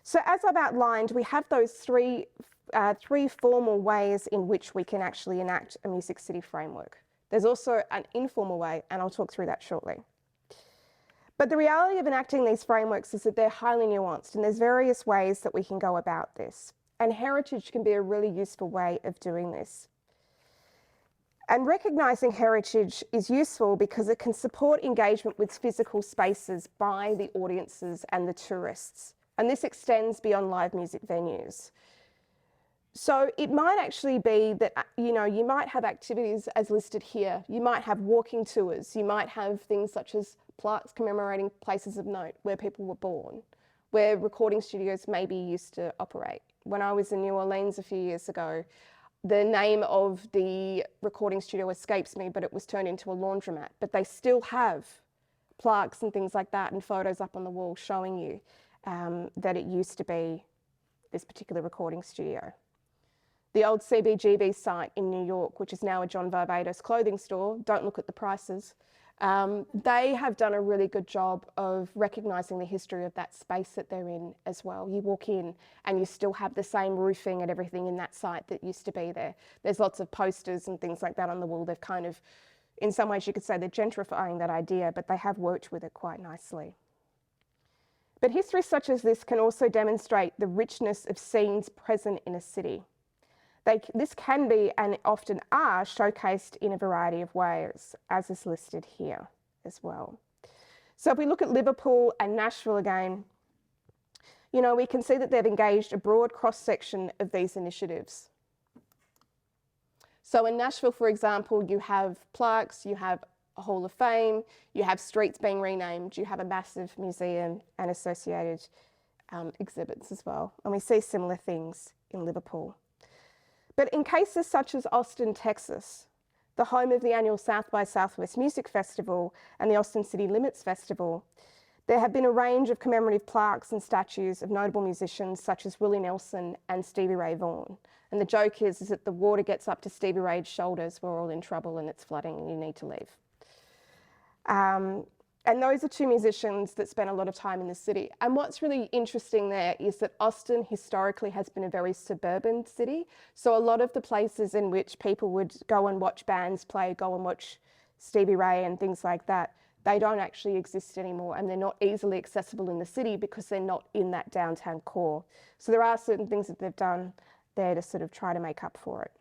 So as I've outlined, we have those three formal ways in which we can actually enact a Music City framework. There's also an informal way, and I'll talk through that shortly. But the reality of enacting these frameworks is that they're highly nuanced, and there's various ways that we can go about this. And heritage can be a really useful way of doing this. And recognising heritage is useful because it can support engagement with physical spaces by the audiences and the tourists. And this extends beyond live music venues. So it might actually be that, you might have activities as listed here. You might have walking tours. You might have things such as plaques commemorating places of note where people were born, where recording studios maybe used to operate. When I was in New Orleans a few years ago, the name of the recording studio escapes me, but it was turned into a laundromat. But they still have plaques and things like that and photos up on the wall showing you that it used to be this particular recording studio. The old CBGB site in New York, which is now a John Varvatos clothing store, don't look at the prices, they have done a really good job of recognising the history of that space that they're in as well. You walk in and you still have the same roofing and everything in that site that used to be there. There's lots of posters and things like that on the wall. They've kind of, in some ways you could say they're gentrifying that idea, but they have worked with it quite nicely. But history such as this can also demonstrate the richness of scenes present in a city. This can be, and often are, showcased in a variety of ways, as is listed here as well. So if we look at Liverpool and Nashville again, we can see that they've engaged a broad cross-section of these initiatives. So in Nashville, for example, you have plaques, you have a Hall of Fame, you have streets being renamed, you have a massive museum and associated exhibits as well. And we see similar things in Liverpool. But in cases such as Austin, Texas, the home of the annual South by Southwest Music Festival and the Austin City Limits Festival, there have been a range of commemorative plaques and statues of notable musicians such as Willie Nelson and Stevie Ray Vaughan. And the joke is that the water gets up to Stevie Ray's shoulders, we're all in trouble and it's flooding and you need to leave. And those are two musicians that spent a lot of time in the city. And what's really interesting there is that Austin historically has been a very suburban city. So a lot of the places in which people would go and watch bands play, go and watch Stevie Ray and things like that, they don't actually exist anymore, and they're not easily accessible in the city because they're not in that downtown core. So there are certain things that they've done there to sort of try to make up for it.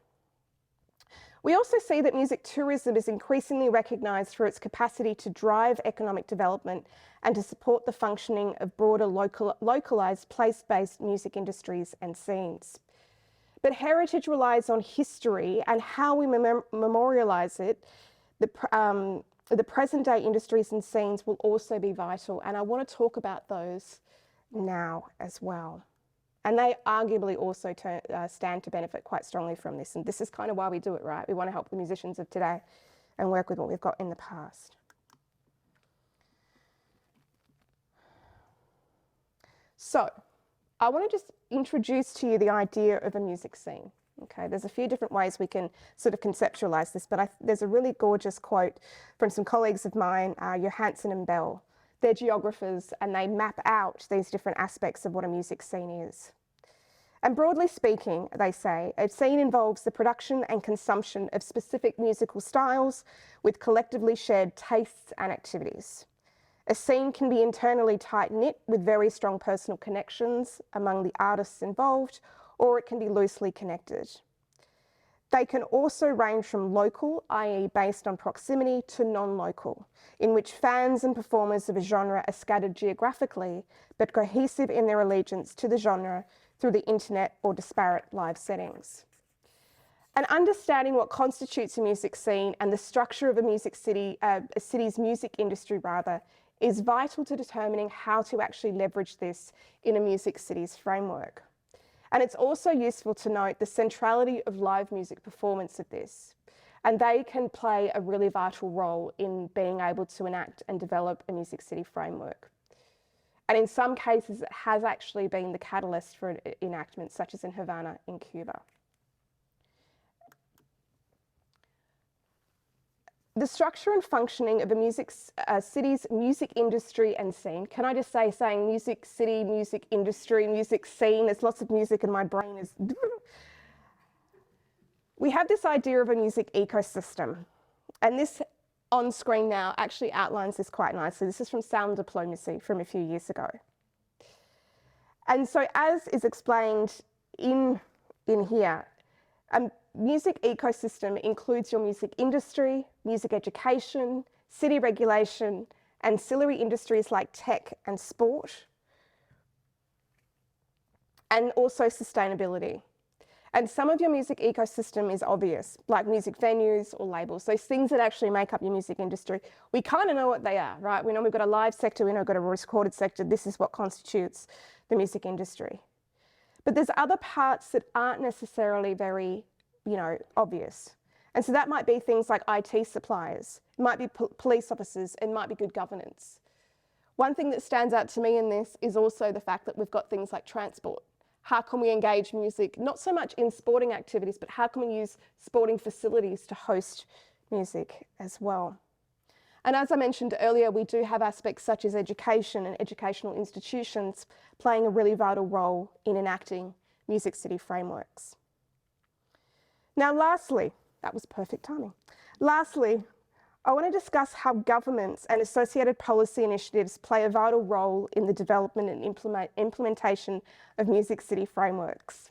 We also see that music tourism is increasingly recognised for its capacity to drive economic development and to support the functioning of broader localised place-based music industries and scenes. But heritage relies on history and how we memorialise it. The present-day industries and scenes will also be vital, and I want to talk about those now as well. And they arguably also stand to benefit quite strongly from this. And this is kind of why we do it, right? We want to help the musicians of today and work with what we've got in the past. So, I want to just introduce to you the idea of a music scene. Okay, there's a few different ways we can sort of conceptualize this, but there's a really gorgeous quote from some colleagues of mine, Johansson and Bell. They're geographers and they map out these different aspects of what a music scene is. And broadly speaking, they say, a scene involves the production and consumption of specific musical styles with collectively shared tastes and activities. A scene can be internally tight-knit with very strong personal connections among the artists involved, or it can be loosely connected. They can also range from local, i.e. based on proximity, to non-local, in which fans and performers of a genre are scattered geographically, but cohesive in their allegiance to the genre through the internet or disparate live settings. And understanding what constitutes a music scene and the structure of a city's music industry is vital to determining how to actually leverage this in a music city's framework. And it's also useful to note the centrality of live music performance of this. And they can play a really vital role in being able to enact and develop a music city framework. And in some cases, it has actually been the catalyst for enactment, such as in Havana in Cuba. The structure and functioning of a city's music industry and scene. Can I just say, saying music city, music industry, music scene, there's lots of music and my brain is... We have this idea of a music ecosystem. And this on screen now actually outlines this quite nicely. This is from Sound Diplomacy from a few years ago. And so as is explained in here, music ecosystem includes your music industry, music education, city regulation, ancillary industries like tech and sport, and also sustainability. And some of your music ecosystem is obvious, like music venues or labels, those things that actually make up your music industry. We kind of know what they are, right? We know we've got a live sector, we know we've got a recorded sector, this is what constitutes the music industry. But there's other parts that aren't necessarily very obvious. And so that might be things like IT suppliers, it might be police officers, it might be good governance. One thing that stands out to me in this is also the fact that we've got things like transport. How can we engage music, not so much in sporting activities, but how can we use sporting facilities to host music as well? And as I mentioned earlier, we do have aspects such as education and educational institutions playing a really vital role in enacting music city frameworks. Now, lastly, that was perfect timing. Lastly, I want to discuss how governments and associated policy initiatives play a vital role in the development and implementation of music city frameworks.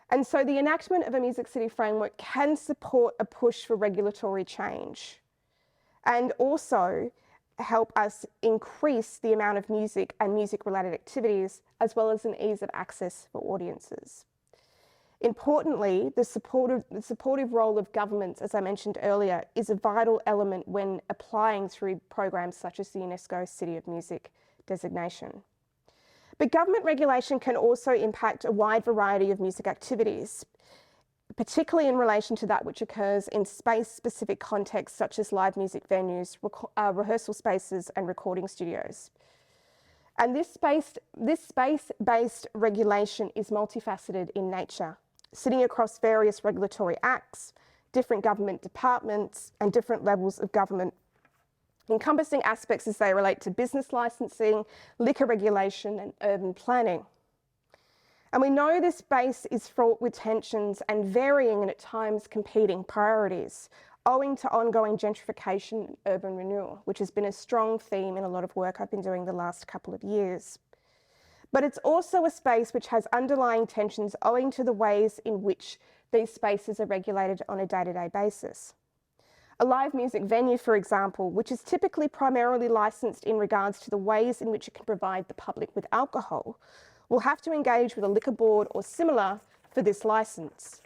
And so the enactment of a music city framework can support a push for regulatory change and also help us increase the amount of music and music-related activities, as well as an ease of access for audiences. Importantly, the supportive role of governments, as I mentioned earlier, is a vital element when applying through programs such as the UNESCO City of Music designation. But government regulation can also impact a wide variety of music activities, particularly in relation to that which occurs in space-specific contexts such as live music venues, rehearsal spaces and recording studios. And this space-based regulation is multifaceted in nature, sitting across various regulatory acts, different government departments, and different levels of government, encompassing aspects as they relate to business licensing, liquor regulation, and urban planning. And we know this space is fraught with tensions and varying and at times competing priorities, owing to ongoing gentrification and urban renewal, which has been a strong theme in a lot of work I've been doing the last couple of years. But it's also a space which has underlying tensions owing to the ways in which these spaces are regulated on a day-to-day basis. A live music venue, for example, which is typically primarily licensed in regards to the ways in which it can provide the public with alcohol, will have to engage with a liquor board or similar for this license.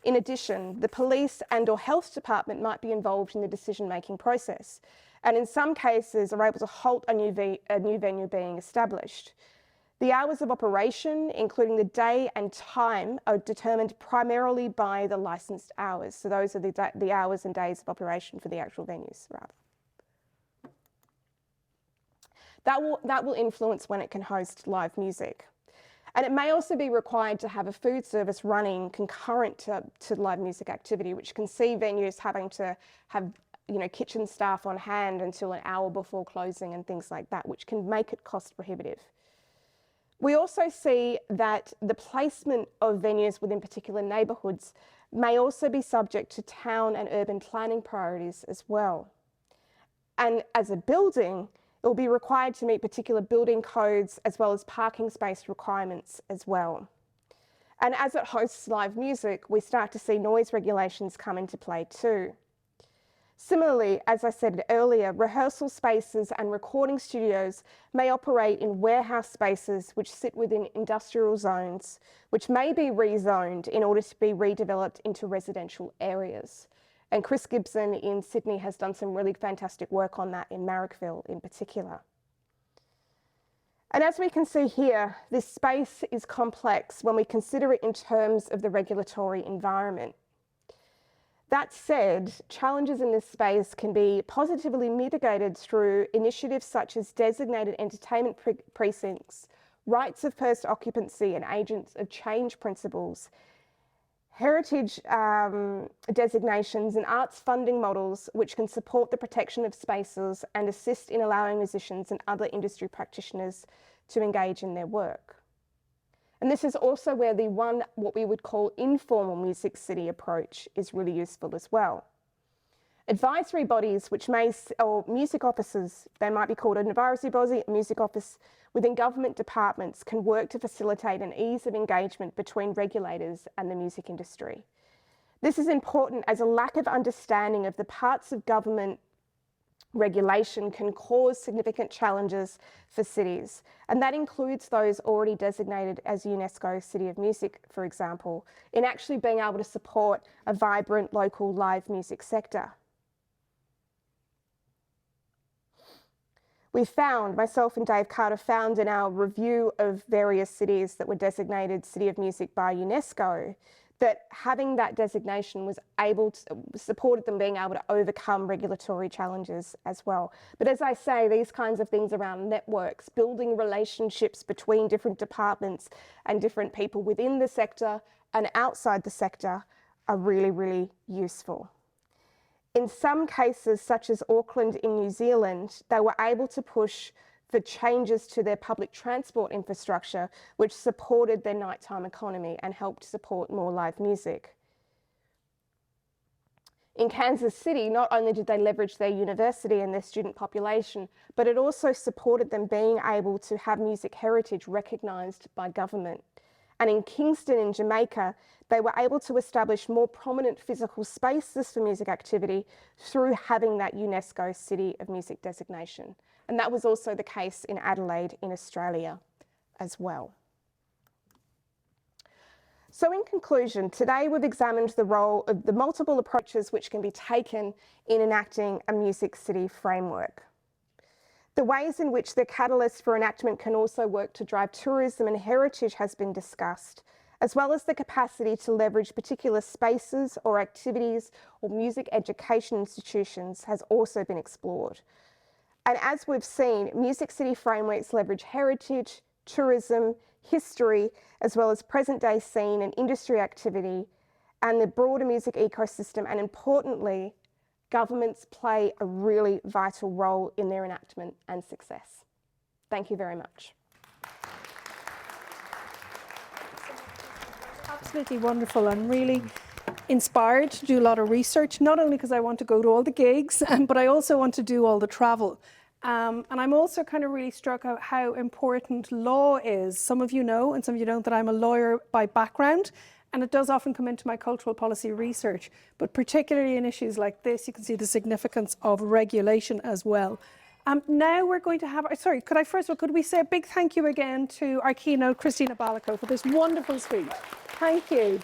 In addition, the police and/or health department might be involved in the decision-making process, and in some cases are able to halt a new venue being established. The hours of operation, including the day and time, are determined primarily by the licensed hours. So those are the hours and days of operation for the actual venues, rather. That will influence when it can host live music. And it may also be required to have a food service running concurrent to live music activity, which can see venues having to have kitchen staff on hand until an hour before closing and things like that, which can make it cost prohibitive. We also see that the placement of venues within particular neighbourhoods may also be subject to town and urban planning priorities as well. And as a building, it will be required to meet particular building codes as well as parking space requirements as well. And as it hosts live music, we start to see noise regulations come into play too. Similarly, as I said earlier, rehearsal spaces and recording studios may operate in warehouse spaces which sit within industrial zones, which may be rezoned in order to be redeveloped into residential areas. And Chris Gibson in Sydney has done some really fantastic work on that in Marrickville in particular. And as we can see here, this space is complex when we consider it in terms of the regulatory environment. That said, challenges in this space can be positively mitigated through initiatives such as designated entertainment precincts, rights of first occupancy and agents of change principles, heritage designations and arts funding models which can support the protection of spaces and assist in allowing musicians and other industry practitioners to engage in their work. And this is also where what we would call informal Music City approach is really useful as well. Advisory bodies, or music offices, they might be called an advisory body, a music office within government departments, can work to facilitate an ease of engagement between regulators and the music industry. This is important as a lack of understanding of the parts of government regulation can cause significant challenges for cities, and that includes those already designated as UNESCO City of Music, for example, in actually being able to support a vibrant local live music sector. We found, myself and Dave Carter found in our review of various cities that were designated City of Music by UNESCO, that having that designation was supported them being able to overcome regulatory challenges as well. But as I say, these kinds of things around networks, building relationships between different departments and different people within the sector and outside the sector are really, really useful. In some cases, such as Auckland in New Zealand, they were able to push for changes to their public transport infrastructure, which supported their nighttime economy and helped support more live music. In Kansas City, not only did they leverage their university and their student population, but it also supported them being able to have music heritage recognised by government. And in Kingston in Jamaica, they were able to establish more prominent physical spaces for music activity through having that UNESCO City of Music designation. And that was also the case in Adelaide in Australia as well. So in conclusion, today we've examined the role of the multiple approaches which can be taken in enacting a Music City framework. The ways in which the catalyst for enactment can also work to drive tourism and heritage has been discussed, as well as the capacity to leverage particular spaces or activities or music education institutions has also been explored. And as we've seen, Music City frameworks leverage heritage, tourism, history, as well as present-day scene and industry activity, and the broader music ecosystem, and importantly, governments play a really vital role in their enactment and success. Thank you very much. Absolutely wonderful. I'm really inspired to do a lot of research, not only because I want to go to all the gigs, but I also want to do all the travel. And I'm also kind of really struck at how important law is. Some of you know, and some of you don't, that I'm a lawyer by background, and it does often come into my cultural policy research, but particularly in issues like this, you can see the significance of regulation as well. Now we're going to have, sorry, could we say a big thank you again to our keynote, Christina Ballico, for this wonderful speech. Thank you.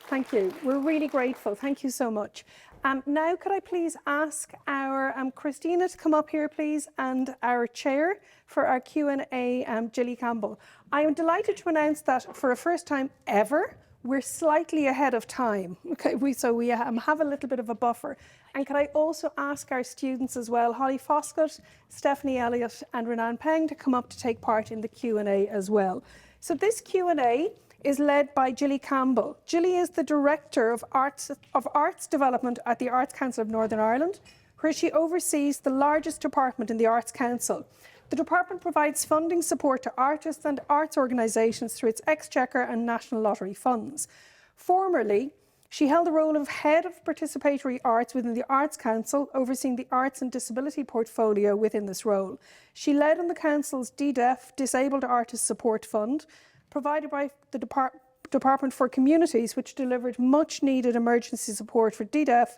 Thank you. We're really grateful. Thank you so much. Now could I please ask our Christina to come up here, please, and our chair for our Q&A, Gilly Campbell. I am delighted to announce that for a first time ever, we're slightly ahead of time. Okay, we have a little bit of a buffer. And could I also ask our students as well, Holly Foskett, Stephanie Elliott and Renan Peng, to come up to take part in the Q&A as well. So this Q&A is led by Gilly Campbell. Gilly is the Director of Arts Development at the Arts Council of Northern Ireland, where she oversees the largest department in the Arts Council. The department provides funding support to artists and arts organisations through its Exchequer and National Lottery funds. Formerly, she held the role of Head of Participatory Arts within the Arts Council, overseeing the arts and disability portfolio within this role. She led on the Council's DDEF, Disabled Artists Support Fund, provided by the Department for Communities, which delivered much needed emergency support for DDEF,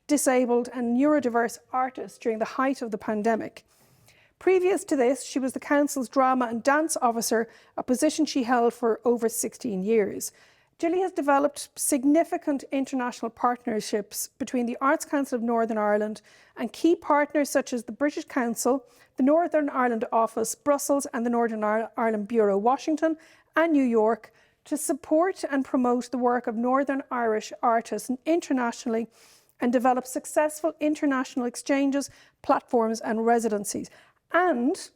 disabled and neurodiverse artists during the height of the pandemic. Previous to this, she was the Council's Drama and Dance Officer, a position she held for over 16 years. Gilly has developed significant international partnerships between the Arts Council of Northern Ireland and key partners such as the British Council, the Northern Ireland Office, Brussels and the Northern Ireland Bureau, Washington and New York, to support and promote the work of Northern Irish artists internationally and develop successful international exchanges, platforms and residencies. And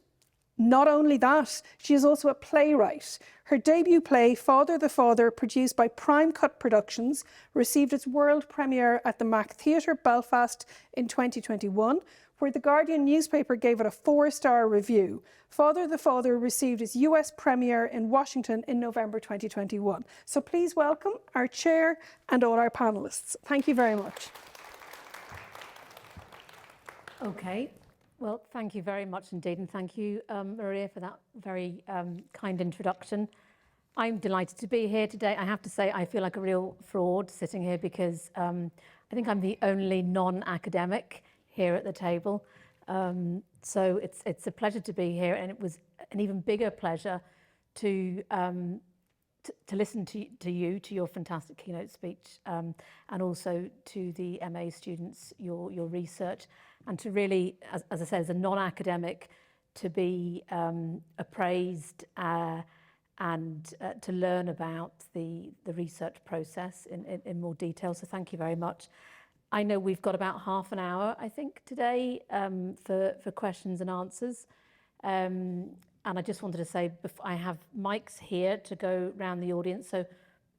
not only that, she is also a playwright. Her debut play, Father the Father, produced by Prime Cut Productions, received its world premiere at the Mac Theatre, Belfast in 2021, where the Guardian newspaper gave it a 4-star review. Father the Father received its US premiere in Washington in November 2021. So please welcome our chair and all our panellists. Thank you very much. Okay. Well, thank you very much indeed, and thank you, Maria, for that very kind introduction. I'm delighted to be here today. I have to say I feel like a real fraud sitting here because I think I'm the only non-academic here at the table. So it's a pleasure to be here, and it was an even bigger pleasure to listen to you, to your fantastic keynote speech, and also to the MA students, your research, and to really, as I said, as a non-academic, to be appraised and to learn about the research process in more detail. So thank you very much. I know we've got about half an hour, I think, today for questions and answers. And I just wanted to say, I have mics here to go around the audience. So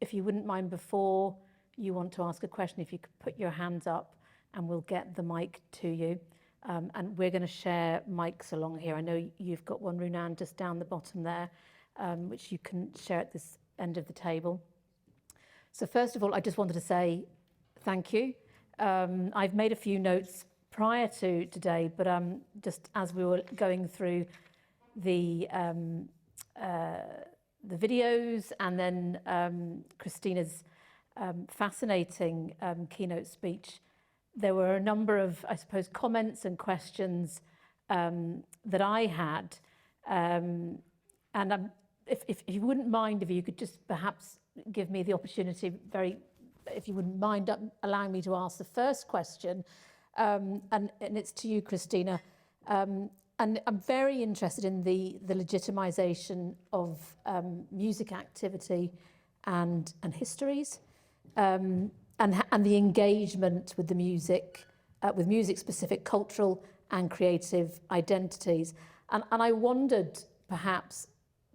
if you wouldn't mind, before you want to ask a question, if you could put your hands up and we'll get the mic to you. And we're going to share mics along here. I know you've got one, Runan, just down the bottom there, which you can share at this end of the table. So first of all, I just wanted to say thank you. I've made a few notes prior to today, but just as we were going through the videos and then Christina's fascinating keynote speech, there were a number of, I suppose, comments and questions that I had. And if you wouldn't mind, if you could just perhaps give me the opportunity, if you wouldn't mind allowing me to ask the first question, and it's to you, Christina. And I'm very interested in the legitimization of music activity and histories, and the engagement with the music, with music-specific cultural and creative identities. And I wondered, perhaps,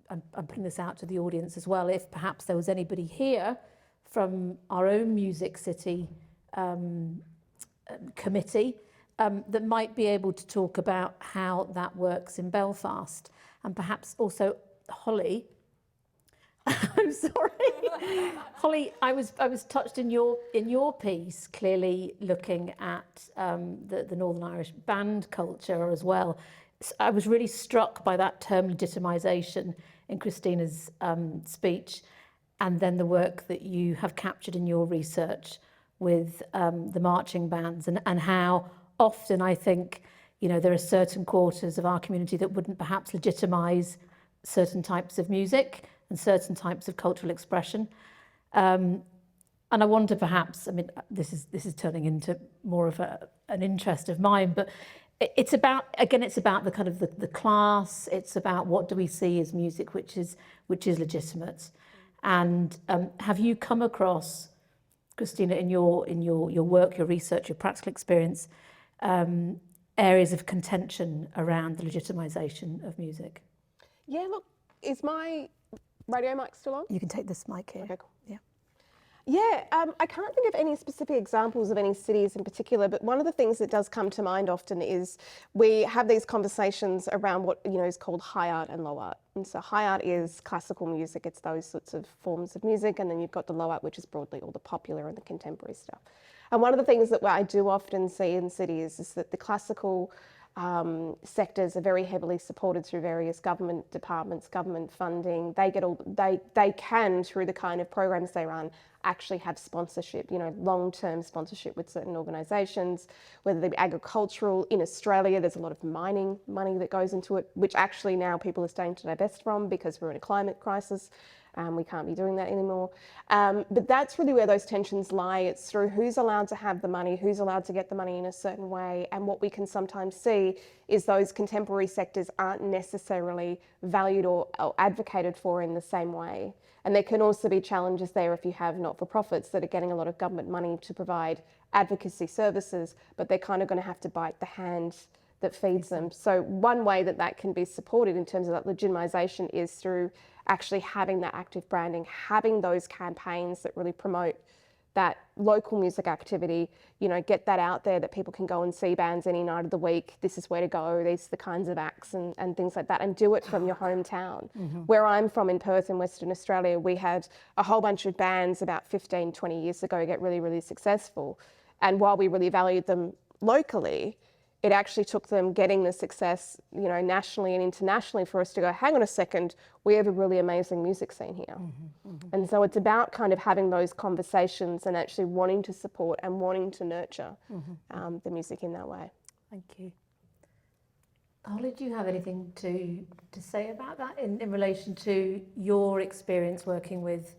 I'm putting this out to the audience as well, if perhaps there was anybody here from our own Music City committee that might be able to talk about how that works in Belfast. And perhaps also Holly, I'm sorry. Holly, I was touched in your piece, clearly looking at the Northern Irish band culture as well. I was really struck by that term legitimisation in Christina's speech, and then the work that you have captured in your research with the marching bands, and how often I think, there are certain quarters of our community that wouldn't perhaps legitimise certain types of music and certain types of cultural expression. I And I wonder perhaps, I mean, this is turning into more of an interest of mine, but it's about, again, it's about the kind of the class. It's about what do we see as music which is legitimate. And have you come across, Christina, in your work, your research, your practical experience, areas of contention around the legitimisation of music? Yeah, look, is my radio mic still on? You can take this mic here. Okay, cool. Yeah. Yeah, I can't think of any specific examples of any cities in particular, but one of the things that does come to mind often is we have these conversations around what is called high art and low art. And so high art is classical music, it's those sorts of forms of music, and then you've got the low art, which is broadly all the popular and the contemporary stuff. And one of the things that I do often see in cities is that the classical sectors are very heavily supported through various government departments, government funding. They get they can, through the kind of programs they run, actually have sponsorship, long-term sponsorship with certain organisations, whether they be agricultural. In Australia, there's a lot of mining money that goes into it, which actually now people are starting to divest from because we're in a climate crisis. We can't be doing that anymore. But that's really where those tensions lie. It's through who's allowed to have the money, who's allowed to get the money in a certain way. And what we can sometimes see is those contemporary sectors aren't necessarily valued or advocated for in the same way. And there can also be challenges there if you have not-for-profits that are getting a lot of government money to provide advocacy services, but they're kind of going to have to bite the hand that feeds them. So one way that can be supported in terms of that legitimisation is through actually having that active branding, having those campaigns that really promote that local music activity, get that out there that people can go and see bands any night of the week. This is where to go. These are the kinds of acts and things like that, and do it from your hometown. Mm-hmm. Where I'm from in Perth in Western Australia, we had a whole bunch of bands about 15, 20 years ago get really, really successful. And while we really valued them locally, it actually took them getting the success, nationally and internationally for us to go, hang on a second, we have a really amazing music scene here. Mm-hmm, mm-hmm. And so it's about kind of having those conversations and actually wanting to support and wanting to nurture the music in that way. Thank you. Holly, do you have anything to say about that in relation to your experience working with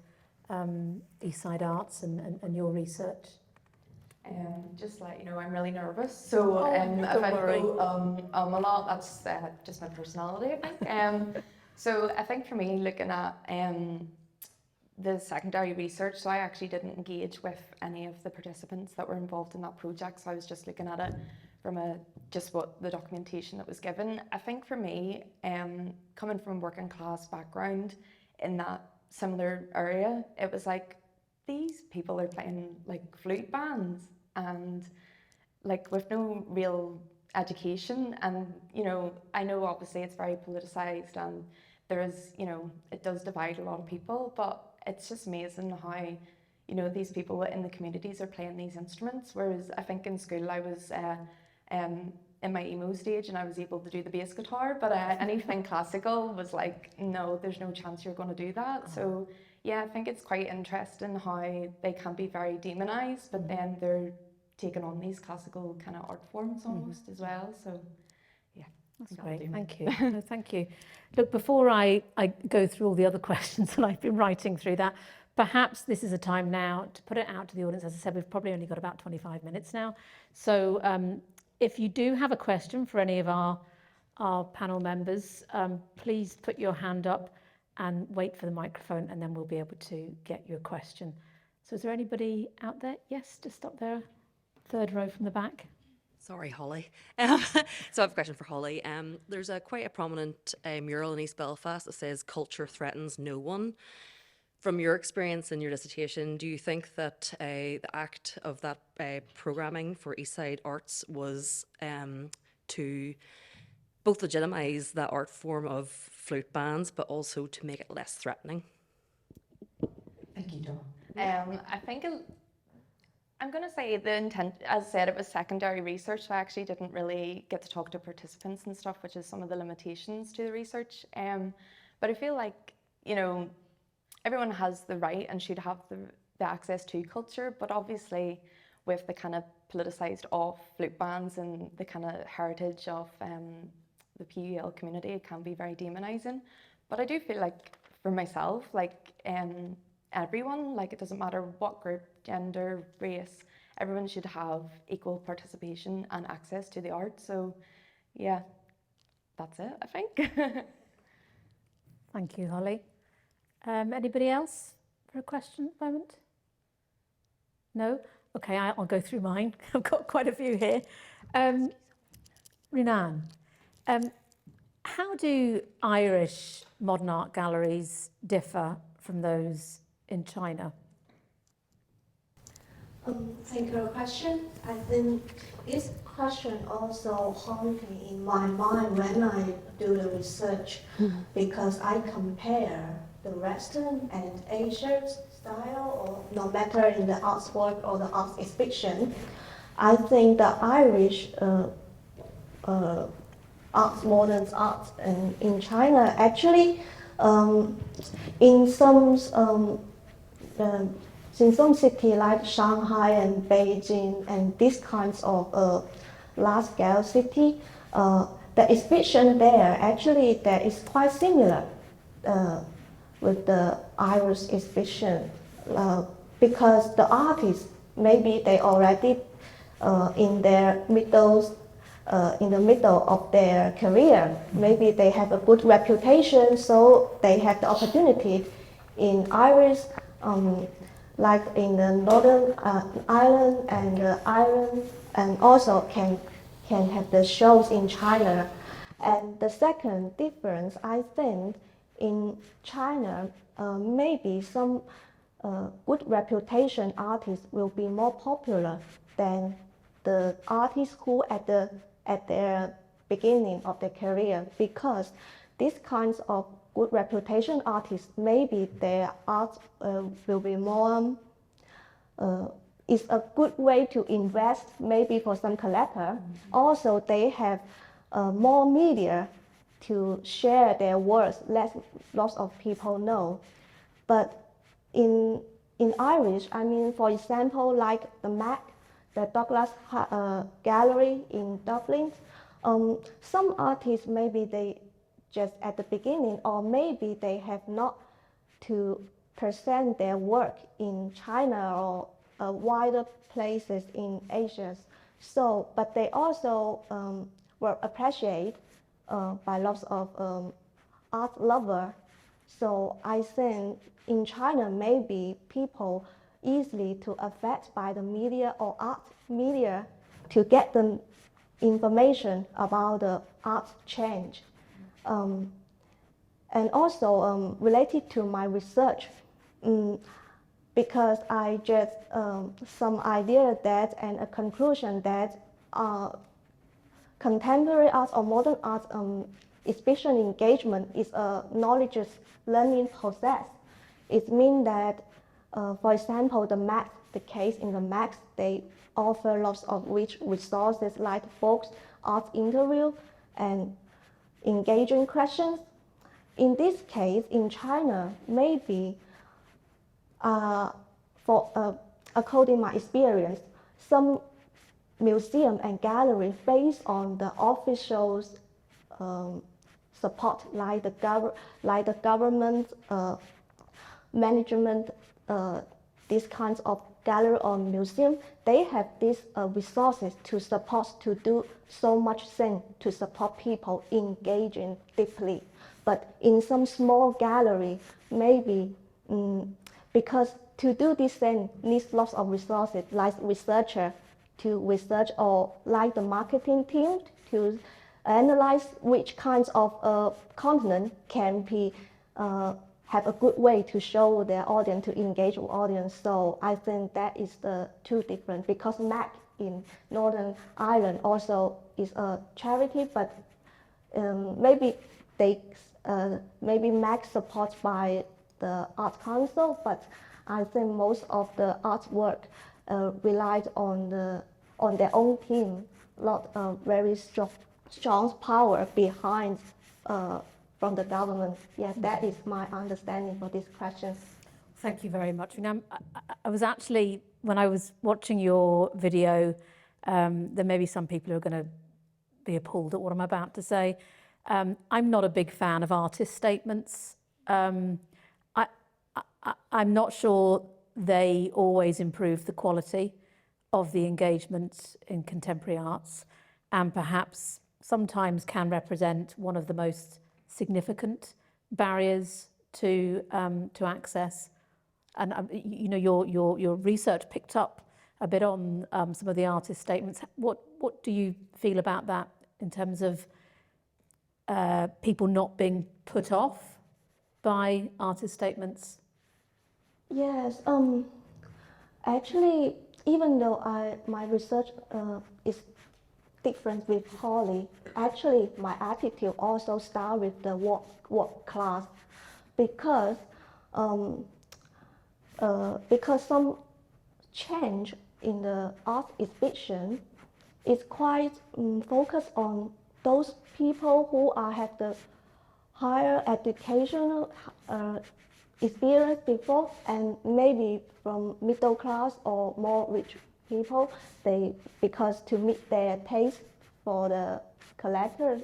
Eastside Arts and your research? Just to let you know, I'm really nervous, so if I go a lot, that's just my personality, I think. So I think for me, looking at the secondary research, so I actually didn't engage with any of the participants that were involved in that project, so I was just looking at it from just what the documentation that was given. I think for me, coming from a working class background in that similar area, it was like, these people are playing like flute bands and like with no real education, and I know obviously it's very politicized and there is, it does divide a lot of people, but it's just amazing how these people in the communities are playing these instruments, whereas I think in school I was in my emo stage and I was able to do the bass guitar, but anything classical was like, no, there's no chance you're going to do that. So yeah, I think it's quite interesting how they can be very demonized, but then they're taking on these classical kind of art forms almost as well. So yeah, that's great. Thank you. No, thank you. Look, before I go through all the other questions that I've been writing through that, perhaps this is a time now to put it out to the audience. As I said, we've probably only got about 25 minutes now. So if you do have a question for any of our panel members, please put your hand up and wait for the microphone, and then we'll be able to get your question. So is there anybody out there? Yes, just up there, third row from the back. Sorry, Holly. So I have a question for Holly. There's quite a prominent mural in East Belfast that says "Culture threatens no one." From your experience in your dissertation, do you think that the act of that programming for Eastside Arts was to both legitimise that art form of flute bands, but also to make it less threatening? Thank you, Dawn. I think I'm going to say the intent, as I said, it was secondary research, so I actually didn't really get to talk to participants and stuff, which is some of the limitations to the research. But I feel like, everyone has the right and should have the access to culture, but obviously with the kind of politicised off flute bands and the kind of heritage of the PUL community, it can be very demonising. But I do feel like, for myself, like everyone. Like, it doesn't matter what group, gender, race, everyone should have equal participation and access to the arts. So yeah, that's it, I think. Thank you, Holly. Anybody else for a question at the moment? No? Okay, I'll go through mine. I've got quite a few here. Renan, how do Irish modern art galleries differ from those in China? Thank you for the question. I think this question also haunting in my mind when I do the research because I compare the Western and Asian style, or no matter in the arts work or the arts exhibition. I think the Irish arts, modern arts in China actually in some cities like Shanghai and Beijing and these kinds of large-scale city, the exhibition there actually there is quite similar with the Irish exhibition because the artists maybe they already in their in the middle of their career, maybe they have a good reputation, so they have the opportunity in Irish. Like in the Northern Ireland and Ireland, and also can have the shows in China. And the second difference, I think, in China, maybe some good reputation artists will be more popular than the artists who at their beginning of their career, because these kinds of good reputation artists, maybe their art will be more, is a good way to invest maybe for some collector. Also, they have more media to share their works, lots of people know. But in Irish, I mean, for example, like the MAC, the Douglas Gallery in Dublin, some artists maybe they just at the beginning, or maybe they have not to present their work in China or wider places in Asia. So, but they also were appreciated by lots of art lovers. So I think in China, maybe people easily to affect by the media or art media to get the information about the art change. And also related to my research, because I just some idea that and a conclusion that contemporary art or modern art exhibition engagement is a knowledge learning process. It means that, for example, the case in the MAX, they offer lots of rich resources like books, art interview, and engaging questions. In this case, in China, maybe, according to my experience, some museum and gallery based on the official support, like the government management, these kinds of gallery or museum, they have these resources to support, to do so much thing to support people engaging deeply. But in some small gallery, maybe because to do this thing needs lots of resources, like researcher to research, or like the marketing team to analyze which kinds of content can be have a good way to show their audience, to engage with audience. So I think that is the two different, because MAC in Northern Ireland also is a charity, but maybe they maybe MAC supported by the Art Council, but I think most of the artwork relied on their own team, not very strong power behind from the government. Yeah, that is my understanding for this question. Thank you very much. I was actually, when I was watching your video, there may be some people who are going to be appalled at what I'm about to say. I'm not a big fan of artist statements. I'm not sure they always improve the quality of the engagement in contemporary arts, and perhaps sometimes can represent one of the most significant barriers to access. And you know, your research picked up a bit on some of the artist statements. What do you feel about that in terms of people not being put off by artist statements? Yes, actually, even though my research is different with Holly, actually my attitude also starts with the work class, because some change in the art exhibition is quite focused on those people who have the higher educational experience before, and maybe from middle class or more rich people, because to meet their taste for the collector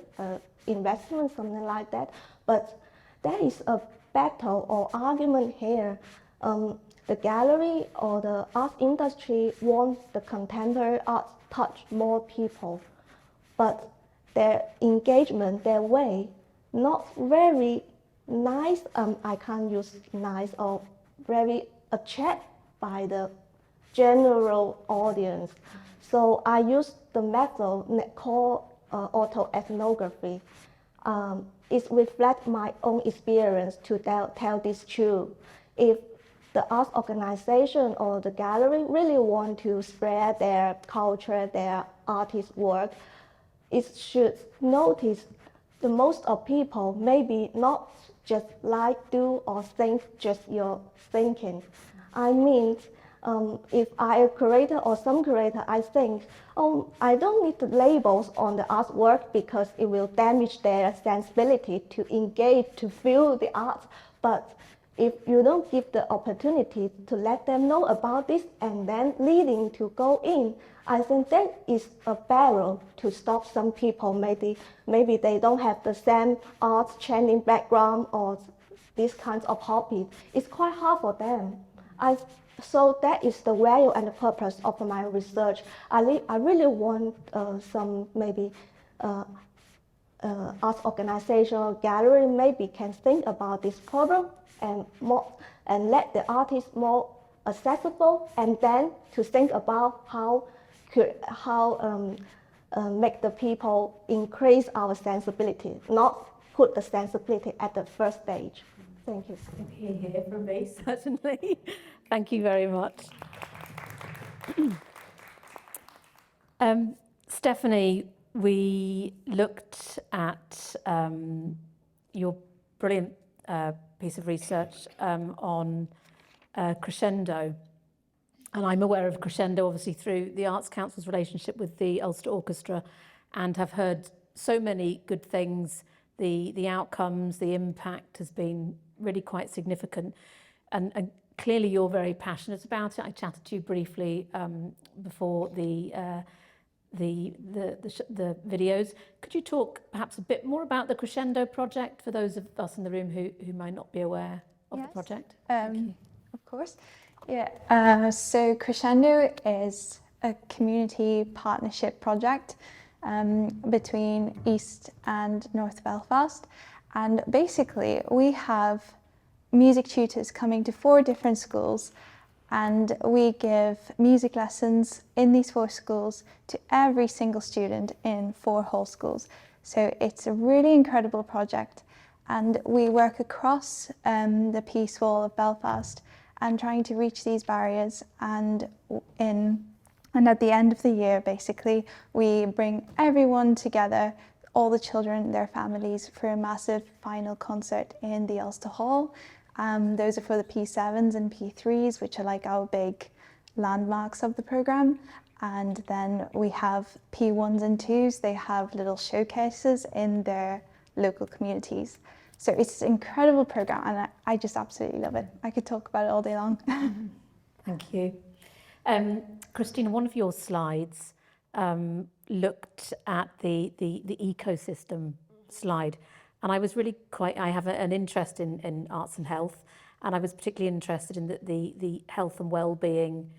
investment, something like that. But there is a battle or argument here. The gallery or the art industry want the contemporary art touch more people, but their engagement, their way, not very nice, I can't use nice, or very attracted by the general audience. So I use the method called autoethnography. It reflects my own experience to tell this truth. If the arts organization or the gallery really want to spread their culture, their artist work, it should notice the most of people maybe not just like, do, or think just your thinking. I mean, if I'm a curator or some curator, I think, oh, I don't need the labels on the artwork because it will damage their sensibility to engage, to feel the art. But if you don't give the opportunity to let them know about this and then leading to go in, I think that is a barrier to stop some people. Maybe they don't have the same art training background or these kinds of hobbies. It's quite hard for them. So that is the value and the purpose of my research. I really want some maybe arts organization or gallery maybe can think about this problem and let the artist more accessible, and then to think about how make the people increase our sensibility, not put the sensibility at the first stage. Thank you. Hear from me, certainly. Thank you very much. Stephanie, we looked at your brilliant piece of research on crescendo. And I'm aware of crescendo, obviously, through the Arts Council's relationship with the Ulster Orchestra, and have heard so many good things. The outcomes, the impact has been really quite significant. And clearly you're very passionate about it. I chatted to you briefly before the videos. Could you talk perhaps a bit more about the Crescendo project for those of us in the room who might not be aware of the project? Of course. Yeah. So Crescendo is a community partnership project between East and North Belfast, and basically we have music tutors coming to 4 different schools, and we give music lessons in these 4 schools to every single student in 4 whole schools. So it's a really incredible project, and we work across the Peace Wall of Belfast and trying to reach these barriers, and at the end of the year, basically, we bring everyone together, all the children, their families, for a massive final concert in the Ulster Hall. Those are for the P7s and P3s, which are like our big landmarks of the programme. And then we have P1s and 2s, they have little showcases in their local communities. So it's an incredible programme, and I just absolutely love it. I could talk about it all day long. Thank you. Christina, one of your slides looked at the ecosystem slide, and I was really I have an interest in arts and health, And I was particularly interested in the health and well-being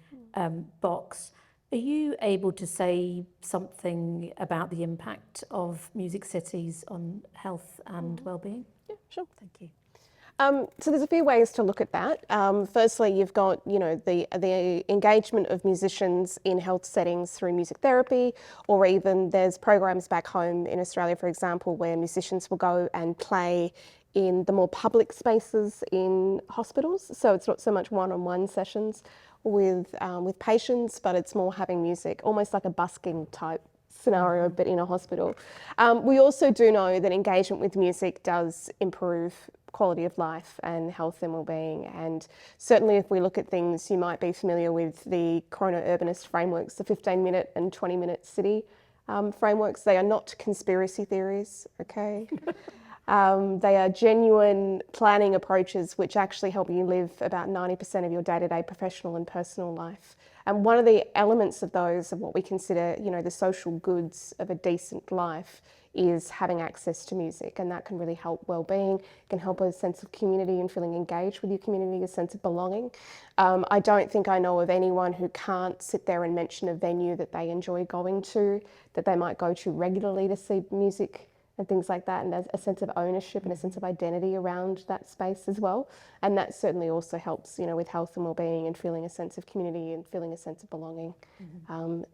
box. Are you able to say something about the impact of music cities on health and well-being? Yeah, sure. Thank you. So there's a few ways to look at that. Firstly, you've got, you know, the engagement of musicians in health settings through music therapy, or even there's programs back home in Australia, for example, where musicians will go and play in the more public spaces in hospitals. So it's not so much one-on-one sessions with patients, but it's more having music, almost like a busking type scenario, but in a hospital. We also do know that engagement with music does improve quality of life and health and well-being. And certainly if we look at things, you might be familiar with the chrono-urbanist frameworks, the 15-minute and 20-minute city frameworks. They are not conspiracy theories, okay? They are genuine planning approaches which actually help you live about 90% of your day-to-day professional and personal life. And one of the elements of those, of what we consider, you know, the social goods of a decent life, is having access to music, and that can really help well-being. It can help a sense of community and feeling engaged with your community, a sense of belonging. I don't think I know of anyone who can't sit there and mention a venue that they enjoy going to, that they might go to regularly to see music and things like that, and there's a sense of ownership and a sense of identity around that space as well. And that certainly also helps, you know, with health and well-being and feeling a sense of community and feeling a sense of belonging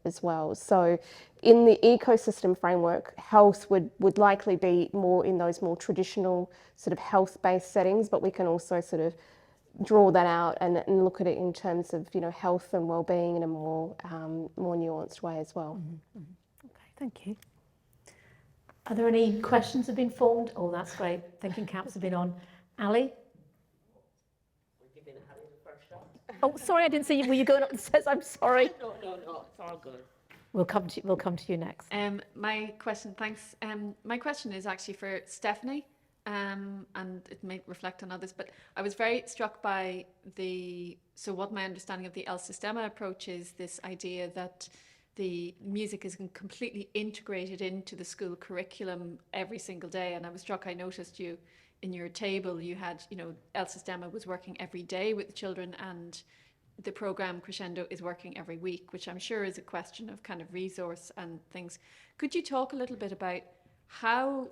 as well. So in the ecosystem framework, health would likely be more in those more traditional sort of health-based settings, but we can also sort of draw that out and look at it in terms of, you know, health and well-being in a more nuanced way as well. Okay, thank you. Are there any questions that have been formed? Oh, that's great. Thinking caps have been on. Ali? Oh, sorry, I didn't see you. Were you going up the stairs? I'm sorry. No, it's all good. We'll come to you next. My question, thanks. My question is actually for Stephanie, and it may reflect on others, but I was very struck by what my understanding of the El Sistema approach is, this idea that the music is completely integrated into the school curriculum every single day. And I was struck, I noticed you in your table, you had, you know, El Sistema was working every day with the children, and the program Crescendo is working every week, which I'm sure is a question of kind of resource and things. Could you talk a little bit about how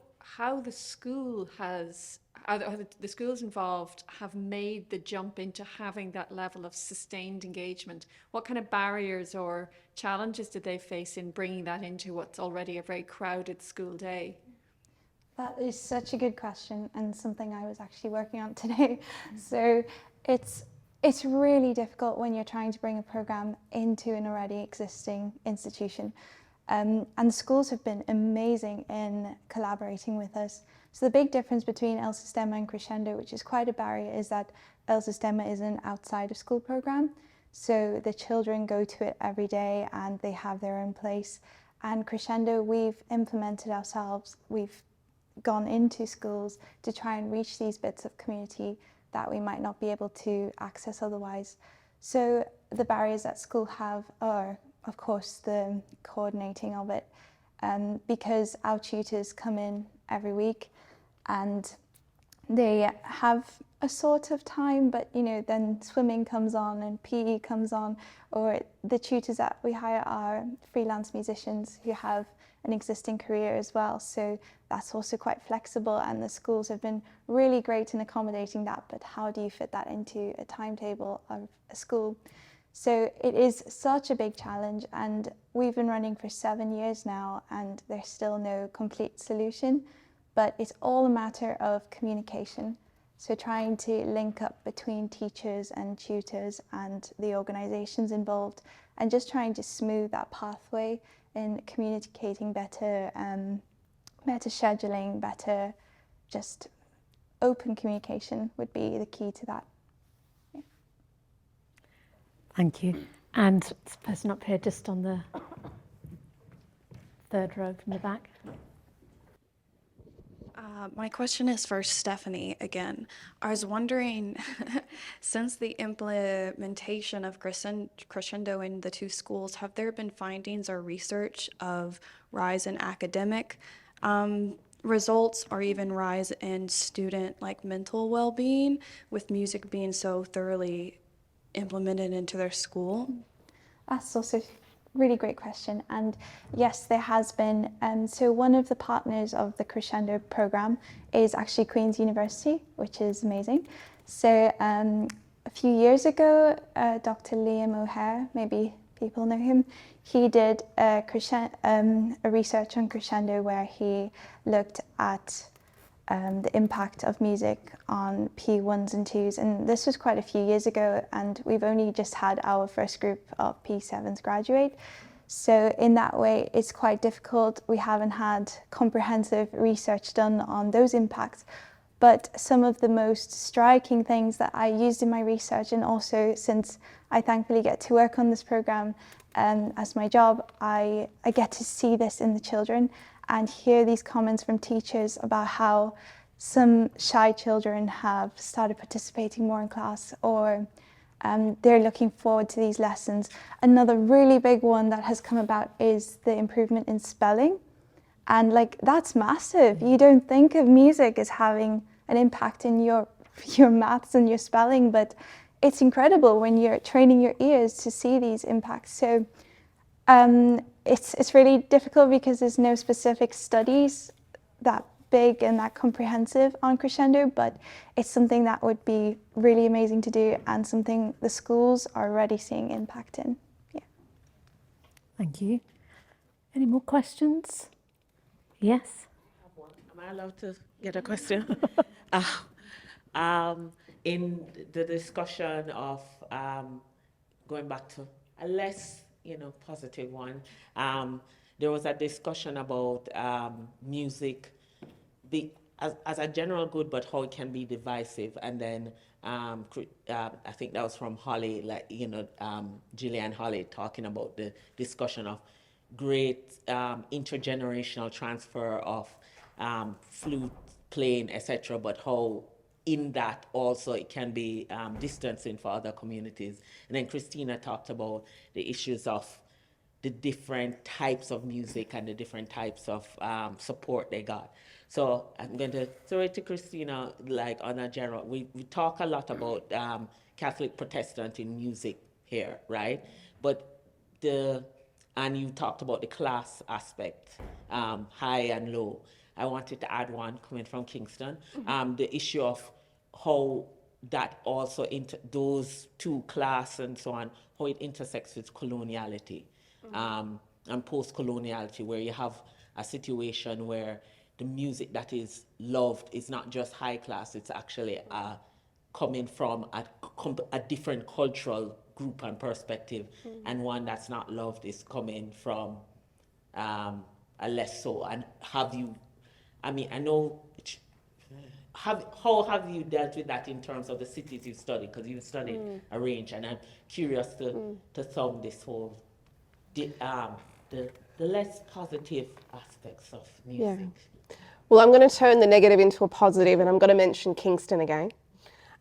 the school has, how the schools involved have made the jump into having that level of sustained engagement? What kind of barriers or challenges did they face in bringing that into what's already a very crowded school day? That is such a good question, and something I was actually working on today. So it's really difficult when you're trying to bring a program into an already existing institution. And the schools have been amazing in collaborating with us. So the big difference between El Sistema and Crescendo, which is quite a barrier, is that El Sistema is an outside of school program. So the children go to it every day and they have their own place. And Crescendo, we've implemented ourselves. We've gone into schools to try and reach these bits of community that we might not be able to access otherwise. So the barriers that school have are, of course, the coordinating of it, because our tutors come in every week and they have a sort of time, but you know, then swimming comes on and PE comes on, or the tutors that we hire are freelance musicians who have an existing career as well. So that's also quite flexible, and the schools have been really great in accommodating that, but how do you fit that into a timetable of a school? So it is such a big challenge, and we've been running for 7 years now and there's still no complete solution, but it's all a matter of communication. So trying to link up between teachers and tutors and the organisations involved, and just trying to smooth that pathway in communicating better, better scheduling, better just open communication would be the key to that. Thank you. And this person up here, just on the third row from the back. My question is for Stephanie again. I was wondering, since the implementation of Crescendo in the two schools, have there been findings or research of rise in academic results or even rise in student mental well-being with music being so thoroughly implemented into their school? That's also a really great question. And yes, there has been. So one of the partners of the Crescendo program is actually Queen's University, which is amazing. So a few years ago, Dr. Liam O'Hare, maybe people know him, he did a research on Crescendo where he looked at the impact of music on P1s and 2s, and this was quite a few years ago, and we've only just had our first group of P7s graduate. So in that way, it's quite difficult. We haven't had comprehensive research done on those impacts, but some of the most striking things that I used in my research, and also since I thankfully get to work on this program as my job, I get to see this in the children and hear these comments from teachers about how some shy children have started participating more in class, or they're looking forward to these lessons. Another really big one that has come about is the improvement in spelling. And that's massive. You don't think of music as having an impact in your maths and your spelling, but it's incredible when you're training your ears to see these impacts. So it's really difficult because there's no specific studies that big and that comprehensive on Crescendo, but it's something that would be really amazing to do and something the schools are already seeing impact in. Yeah. Thank you. Any more questions? Yes. Am I allowed to get a question? In the discussion of going back to a less, positive one, there was a discussion about music as a general good, but how it can be divisive. And then I think that was from Holly, Gilly and Holly talking about the discussion of great intergenerational transfer of flute playing, etc., but how in that also it can be distancing for other communities. And then Christina talked about the issues of the different types of music and the different types of support they got. So I'm going to throw it to Christina, on a general, we talk a lot about Catholic Protestant in music here, right? But and you talked about the class aspect, high and low. I wanted to add one coming from Kingston, the issue of how that also, those two class and so on, how it intersects with coloniality and post-coloniality, where you have a situation where the music that is loved is not just high class, it's actually coming from a different cultural group and perspective, and one that's not loved is coming from a less so. And how have you dealt with that in terms of the cities you've studied? Because you've studied a range, and I'm curious to thumb this whole, the less positive aspects of music. Yeah. Well, I'm going to turn the negative into a positive, and I'm going to mention Kingston again.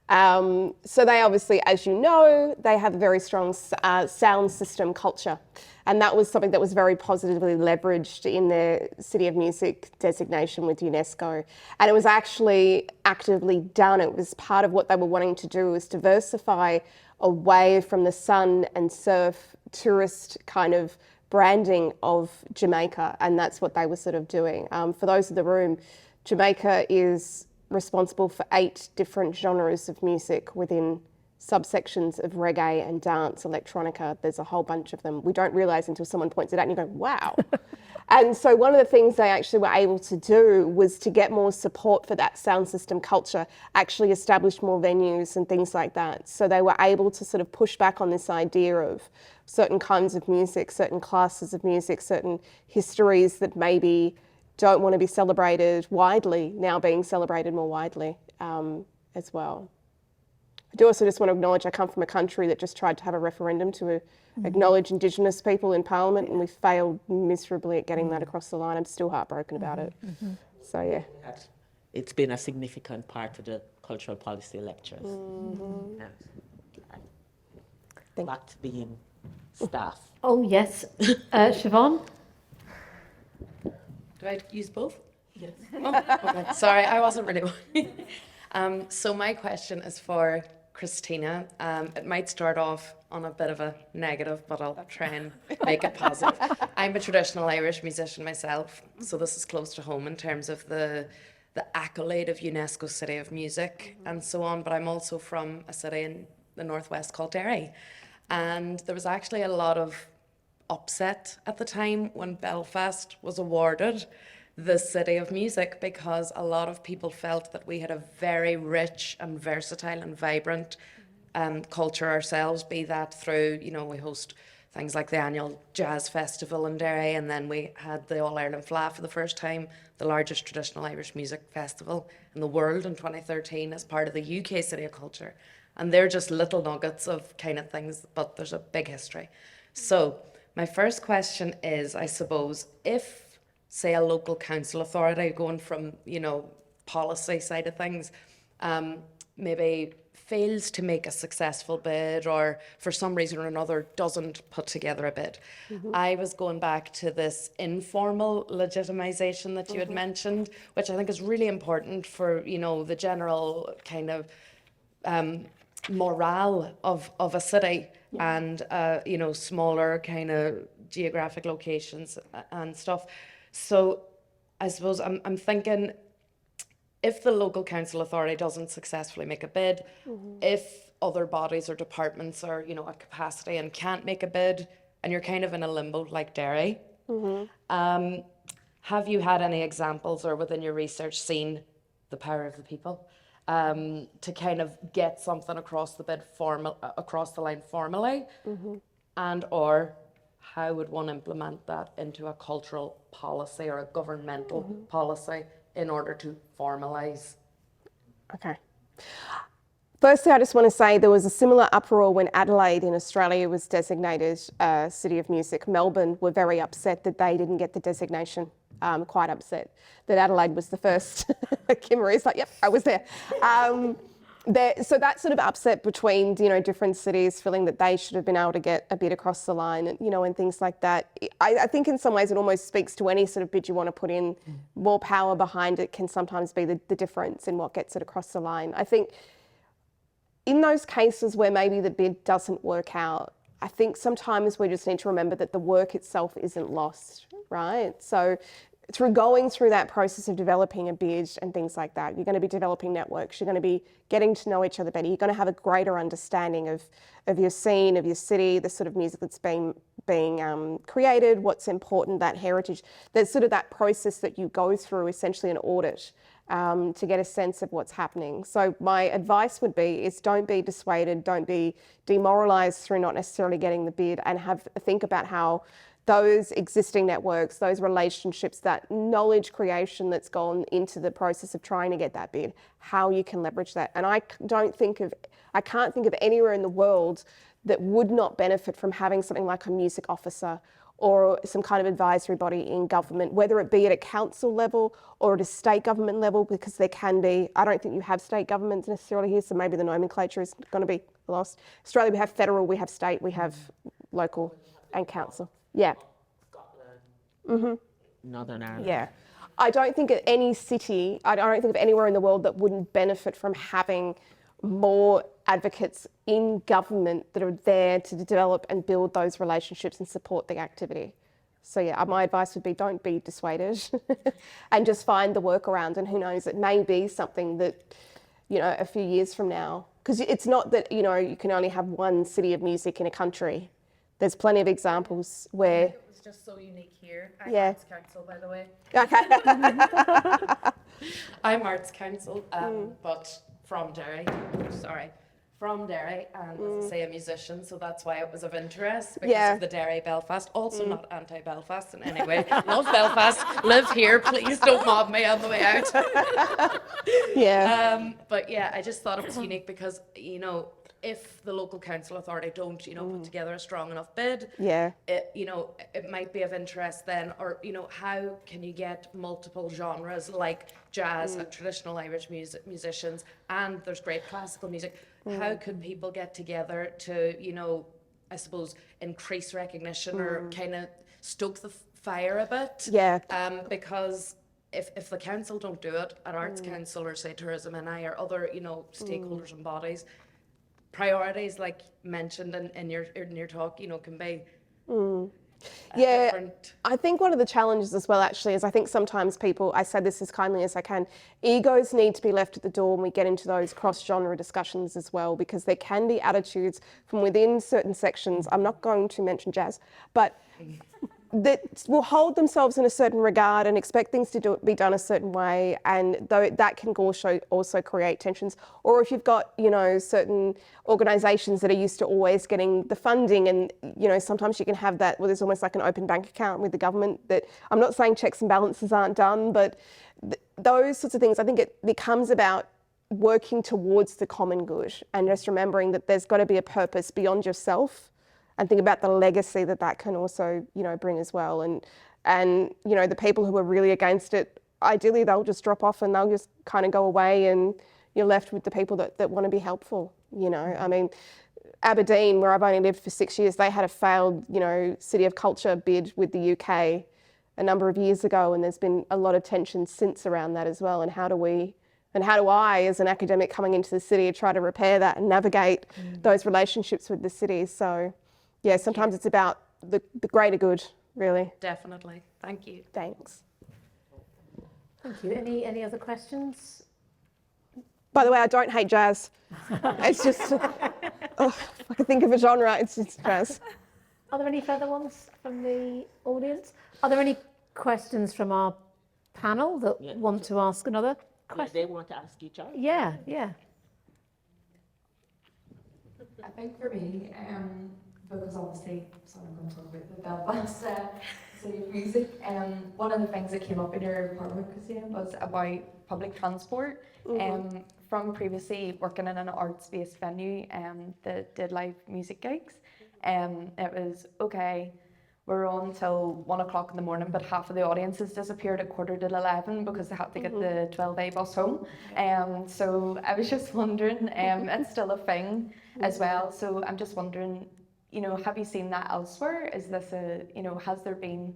So they obviously, as you know, they have a very strong sound system culture. And that was something that was very positively leveraged in their City of Music designation with UNESCO. And it was actually actively done. It was part of what they were wanting to do, was diversify away from the sun and surf tourist kind of branding of Jamaica. And that's what they were sort of doing. For those in the room, Jamaica is responsible for 8 different genres of music within subsections of reggae and dance, electronica. There's a whole bunch of them. We don't realise until someone points it out and you go, wow. And so one of the things they actually were able to do was to get more support for that sound system culture, actually establish more venues and things like that. So they were able to sort of push back on this idea of certain kinds of music, certain classes of music, certain histories that maybe don't want to be celebrated widely, now being celebrated more widely as well. I do also just want to acknowledge I come from a country that just tried to have a referendum to acknowledge Indigenous people in Parliament, and we failed miserably at getting that across the line. I'm still heartbroken about it. So yeah. It's been a significant part of the cultural policy lectures. Back to being staff. Oh yes, Siobhan? Do I use both? Yes. Oh, okay. Sorry, I wasn't really. So my question is for Christina. It might start off on a bit of a negative, but I'll try and make it positive. I'm a traditional Irish musician myself, so this is close to home in terms of the accolade of UNESCO City of Music and so on, but I'm also from a city in the northwest called Derry. And there was actually a lot of upset at the time when Belfast was awarded the City of Music, because a lot of people felt that we had a very rich and versatile and vibrant culture ourselves, be that through, you know, we host things like the annual Jazz Festival in Derry, and then we had the All Ireland Fleadh for the first time, the largest traditional Irish music festival in the world in 2013 as part of the UK City of Culture. And they're just little nuggets of kind of things, but there's a big history. So my first question is, I suppose, if, say, a local council authority, going from, you know, policy side of things, maybe fails to make a successful bid, or for some reason or another doesn't put together a bid. I was going back to this informal legitimization that you had mentioned, which I think is really important for, you know, the general kind of morale of a city and, you know, smaller kind of geographic locations and stuff. So I suppose I'm thinking, if the local council authority doesn't successfully make a bid, if other bodies or departments are, you know, at capacity and can't make a bid, and you're kind of in a limbo like Derry, have you had any examples, or within your research seen the power of the people to kind of get something across the line formally, and or how would one implement that into a cultural policy or a governmental policy in order to formalise? Okay. Firstly, I just want to say there was a similar uproar when Adelaide in Australia was designated City of Music. Melbourne were very upset that they didn't get the designation, quite upset that Adelaide was the first. Kim Marie's like, yep, I was there. So that sort of upset between, you know, different cities feeling that they should have been able to get a bid across the line, and, you know, and things like that. I think in some ways it almost speaks to any sort of bid you want to put in. More power behind it can sometimes be the difference in what gets it across the line. I think in those cases where maybe the bid doesn't work out, I think sometimes we just need to remember that the work itself isn't lost, right? So through going through that process of developing a bid and things like that, you're going to be developing networks, you're going to be getting to know each other better, you're going to have a greater understanding of your scene, of your city, the sort of music that's being created, what's important, that heritage. There's sort of that process that you go through, essentially an audit, to get a sense of what's happening. So my advice would be is don't be dissuaded, don't be demoralised through not necessarily getting the bid, and think about how those existing networks, those relationships, that knowledge creation that's gone into the process of trying to get that bid, how you can leverage that. And I can't think of anywhere in the world that would not benefit from having something like a music officer or some kind of advisory body in government, whether it be at a council level or at a state government level, because there can be, I don't think you have state governments necessarily here, so maybe the nomenclature is going to be lost. Australia, we have federal, we have state, we have local and council. Yeah. Northern Ireland. Yeah. I don't think at any city, I don't think of anywhere in the world that wouldn't benefit from having more advocates in government that are there to develop and build those relationships and support the activity. So yeah, my advice would be don't be dissuaded and just find the workaround, and who knows, it may be something that, you know, a few years from now, because it's not that, you know, you can only have one city of music in a country. There's plenty of examples where... It was just so unique here. I'm Yeah. Arts Council, by the way. Okay. I'm Arts Council, but from Derry. From Derry, and as I say, a musician, so that's why it was of interest, because of the Derry Belfast. Also not anti-Belfast in any way. Love Belfast, live here, please don't mob me on the way out. But yeah, I just thought it was unique because, you know, if the local council authority don't, you know, put together a strong enough bid, it, you know, it might be of interest then, or, you know, how can you get multiple genres like jazz and traditional Irish musicians, and there's great classical music. How could people get together to, you know, I suppose, increase recognition or kind of stoke the fire a bit? Yeah. Because if the council don't do it, an arts council or say tourism and or other, you know, stakeholders and bodies, priorities like mentioned in your talk, you know, can be Yeah, different. I think one of the challenges as well actually is I think sometimes people, I say this as kindly as I can, egos need to be left at the door when we get into those cross-genre discussions as well, because there can be attitudes from within certain sections, I'm not going to mention jazz, but that will hold themselves in a certain regard and expect things to be done a certain way, and though that can also create tensions. Or if you've got, you know, certain organisations that are used to always getting the funding, and, you know, sometimes you can have that where there's almost like an open bank account with the government, that I'm not saying checks and balances aren't done, but those sorts of things, I think it becomes about working towards the common good and just remembering that there's got to be a purpose beyond yourself, and think about the legacy that that can also, you know, bring as well. And you know, the people who are really against it, ideally they'll just drop off and they'll just kind of go away, and you're left with the people that want to be helpful, you know. I mean, Aberdeen, where I've only lived for 6 years, they had a failed, you know, City of Culture bid with the UK a number of years ago, and there's been a lot of tension since around that as well. And how do I, as an academic coming into the city, try to repair that and navigate those relationships with the city? So yeah, sometimes it's about the greater good, really. Definitely. Thank you. Thanks. Thank you. Any other questions? By the way, I don't hate jazz. It's just, if I can think of a genre, it's just jazz. Are there any further ones from the audience? Are there any questions from our panel that want to ask another question? They want to ask each other? Yeah. I think for me, because obviously, sorry, I'm going to talk about the Belfast City of Music. One of the things that came up in your Parliament, Christina, was about public transport. From previously working in an arts-based venue that did live music gigs, it was okay. We're on till 1 o'clock in the morning, but half of the audiences disappeared at 11:15 because they had to get the 12A bus home. So I was just wondering, it's still a thing as well. So I'm just wondering, you know, have you seen that elsewhere? Is this has there been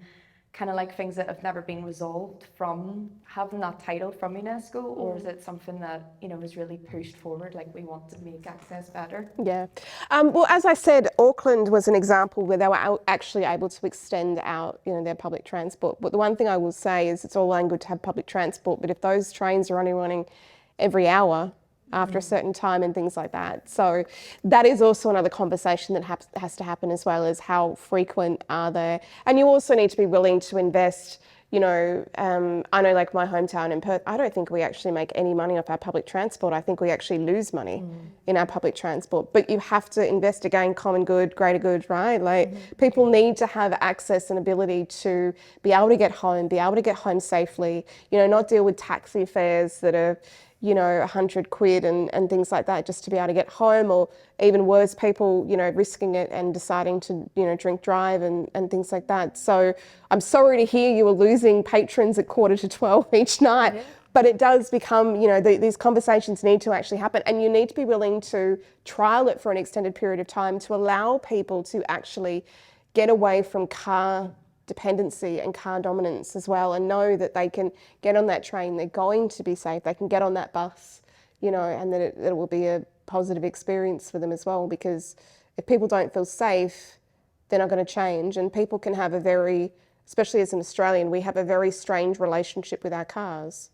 kind of like things that have never been resolved from having that title from UNESCO, or is it something that, you know, is really pushed forward, like we want to make access better? Yeah. Well, as I said, Auckland was an example where they were actually able to extend out, you know, their public transport. But the one thing I will say is it's all well and good to have public transport, but if those trains are only running every hour after a certain time and things like that. So that is also another conversation that has to happen, as well as how frequent are they. And you also need to be willing to invest, you know, I know like my hometown in Perth, I don't think we actually make any money off our public transport. I think we actually lose money in our public transport. But you have to invest again, common good, greater good, right? Like people need to have access and ability to be able to get home safely, you know, not deal with taxi fares that are, you know, 100 quid and things like that just to be able to get home, or even worse, people, you know, risking it and deciding to, you know, drink drive and things like that. So I'm sorry to hear you were losing patrons at 11:45 each night, but it does become, you know, these conversations need to actually happen, and you need to be willing to trial it for an extended period of time to allow people to actually get away from car dependency and car dominance as well, and know that they can get on that train, they're going to be safe, they can get on that bus, you know, and that it will be a positive experience for them as well, because if people don't feel safe, they're not going to change. And people can have a very, especially as an Australian, we have a very strange relationship with our cars,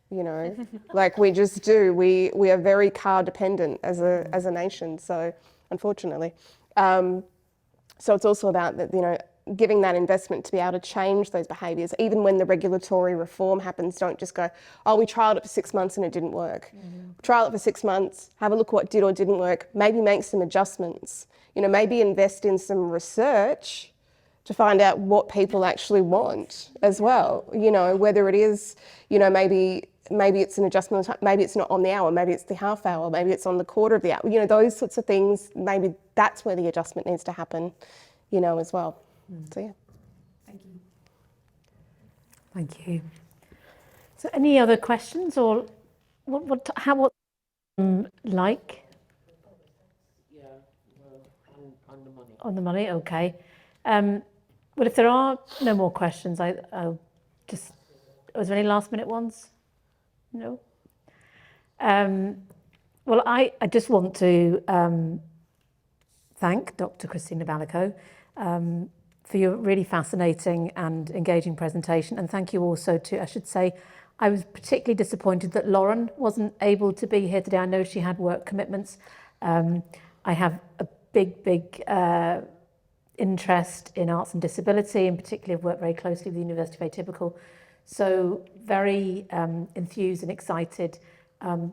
you know, like we just do. We are very car dependent as a nation, so unfortunately. So it's also about that, you know, giving that investment to be able to change those behaviours. Even when the regulatory reform happens, don't just go, oh, we trialled it for 6 months and it didn't work. Trial it for 6 months, have a look what did or didn't work, maybe make some adjustments, you know, maybe invest in some research to find out what people actually want as well, you know, whether it is, you know, maybe it's an adjustment, maybe it's not on the hour, maybe it's the half hour, maybe it's on the quarter of the hour, you know, those sorts of things, maybe that's where the adjustment needs to happen, you know, as well. So yeah. Thank you. Thank you. So any other questions, or what like? Yeah, well, on the money. On the money, okay. Well, if there are no more questions, I'll just Was there any last minute ones? No? Well, I just want to thank Dr Christina Ballico for your really fascinating and engaging presentation. And thank you also to, I should say, I was particularly disappointed that Lauren wasn't able to be here today. I know she had work commitments. I have a big interest in arts and disability, and particularly I've worked very closely with the University of Atypical. So very enthused and excited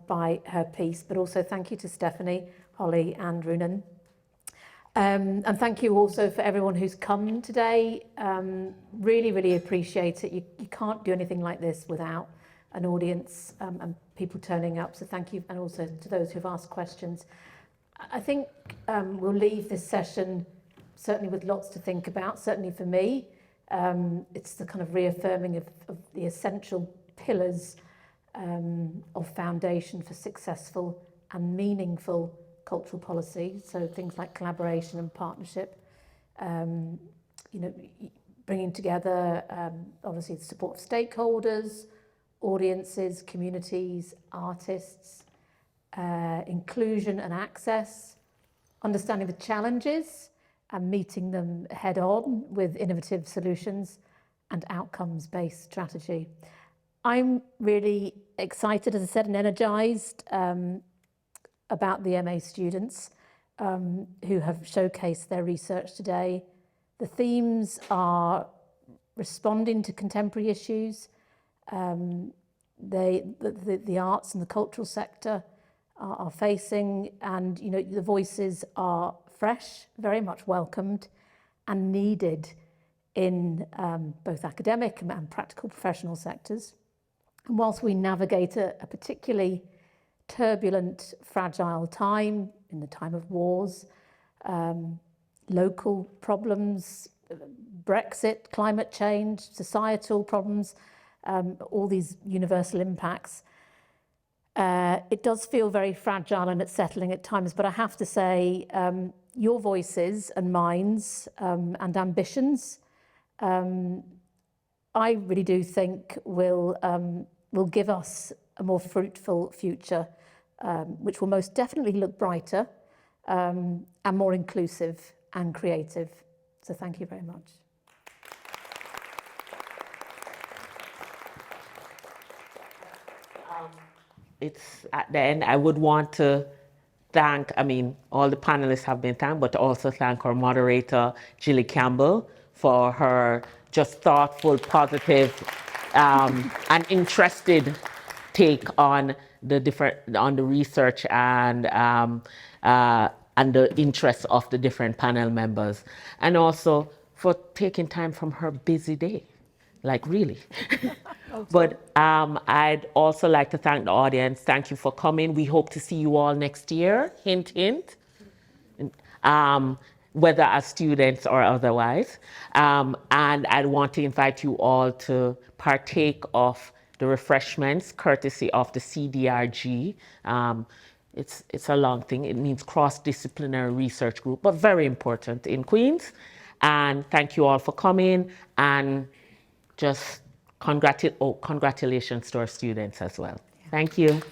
by her piece, but also thank you to Stephanie, Holly and Runan. And thank you also for everyone who's come today. Really appreciate it. You can't do anything like this without an audience and people turning up. So thank you, and also to those who've asked questions. I think we'll leave this session certainly with lots to think about, certainly for me. It's the kind of reaffirming of the essential pillars of foundation for successful and meaningful cultural policy, so things like collaboration and partnership, bringing together obviously the support of stakeholders, audiences, communities, artists, inclusion and access, understanding the challenges and meeting them head on with innovative solutions and outcomes-based strategy. I'm really excited, as I said, and energised about the MA students who have showcased their research today. The themes are responding to contemporary issues. The arts and the cultural sector are facing, and the voices are fresh, very much welcomed and needed in both academic and practical professional sectors. And whilst we navigate a particularly turbulent, fragile time, in the time of wars, local problems, Brexit, climate change, societal problems, all these universal impacts, it does feel very fragile and unsettling at times, but I have to say, your voices and minds and ambitions, I really do think will give us a more fruitful future, which will most definitely look brighter and more inclusive and creative. So thank you very much. It's at the end, I would want to thank, all the panelists have been thanked, but also thank our moderator, Gilly Campbell, for her just thoughtful, positive, and interested take on the research and the interests of the different panel members, and also for taking time from her busy day, like really. But I'd also like to thank the audience. Thank you for coming. We hope to see you all next year, hint, hint, whether as students or otherwise. And I'd want to invite you all to partake of the refreshments courtesy of the CDRG. It's a long thing. It means cross-disciplinary research group, but very important in Queens. And thank you all for coming, and just congratulations to our students as well. Thank you.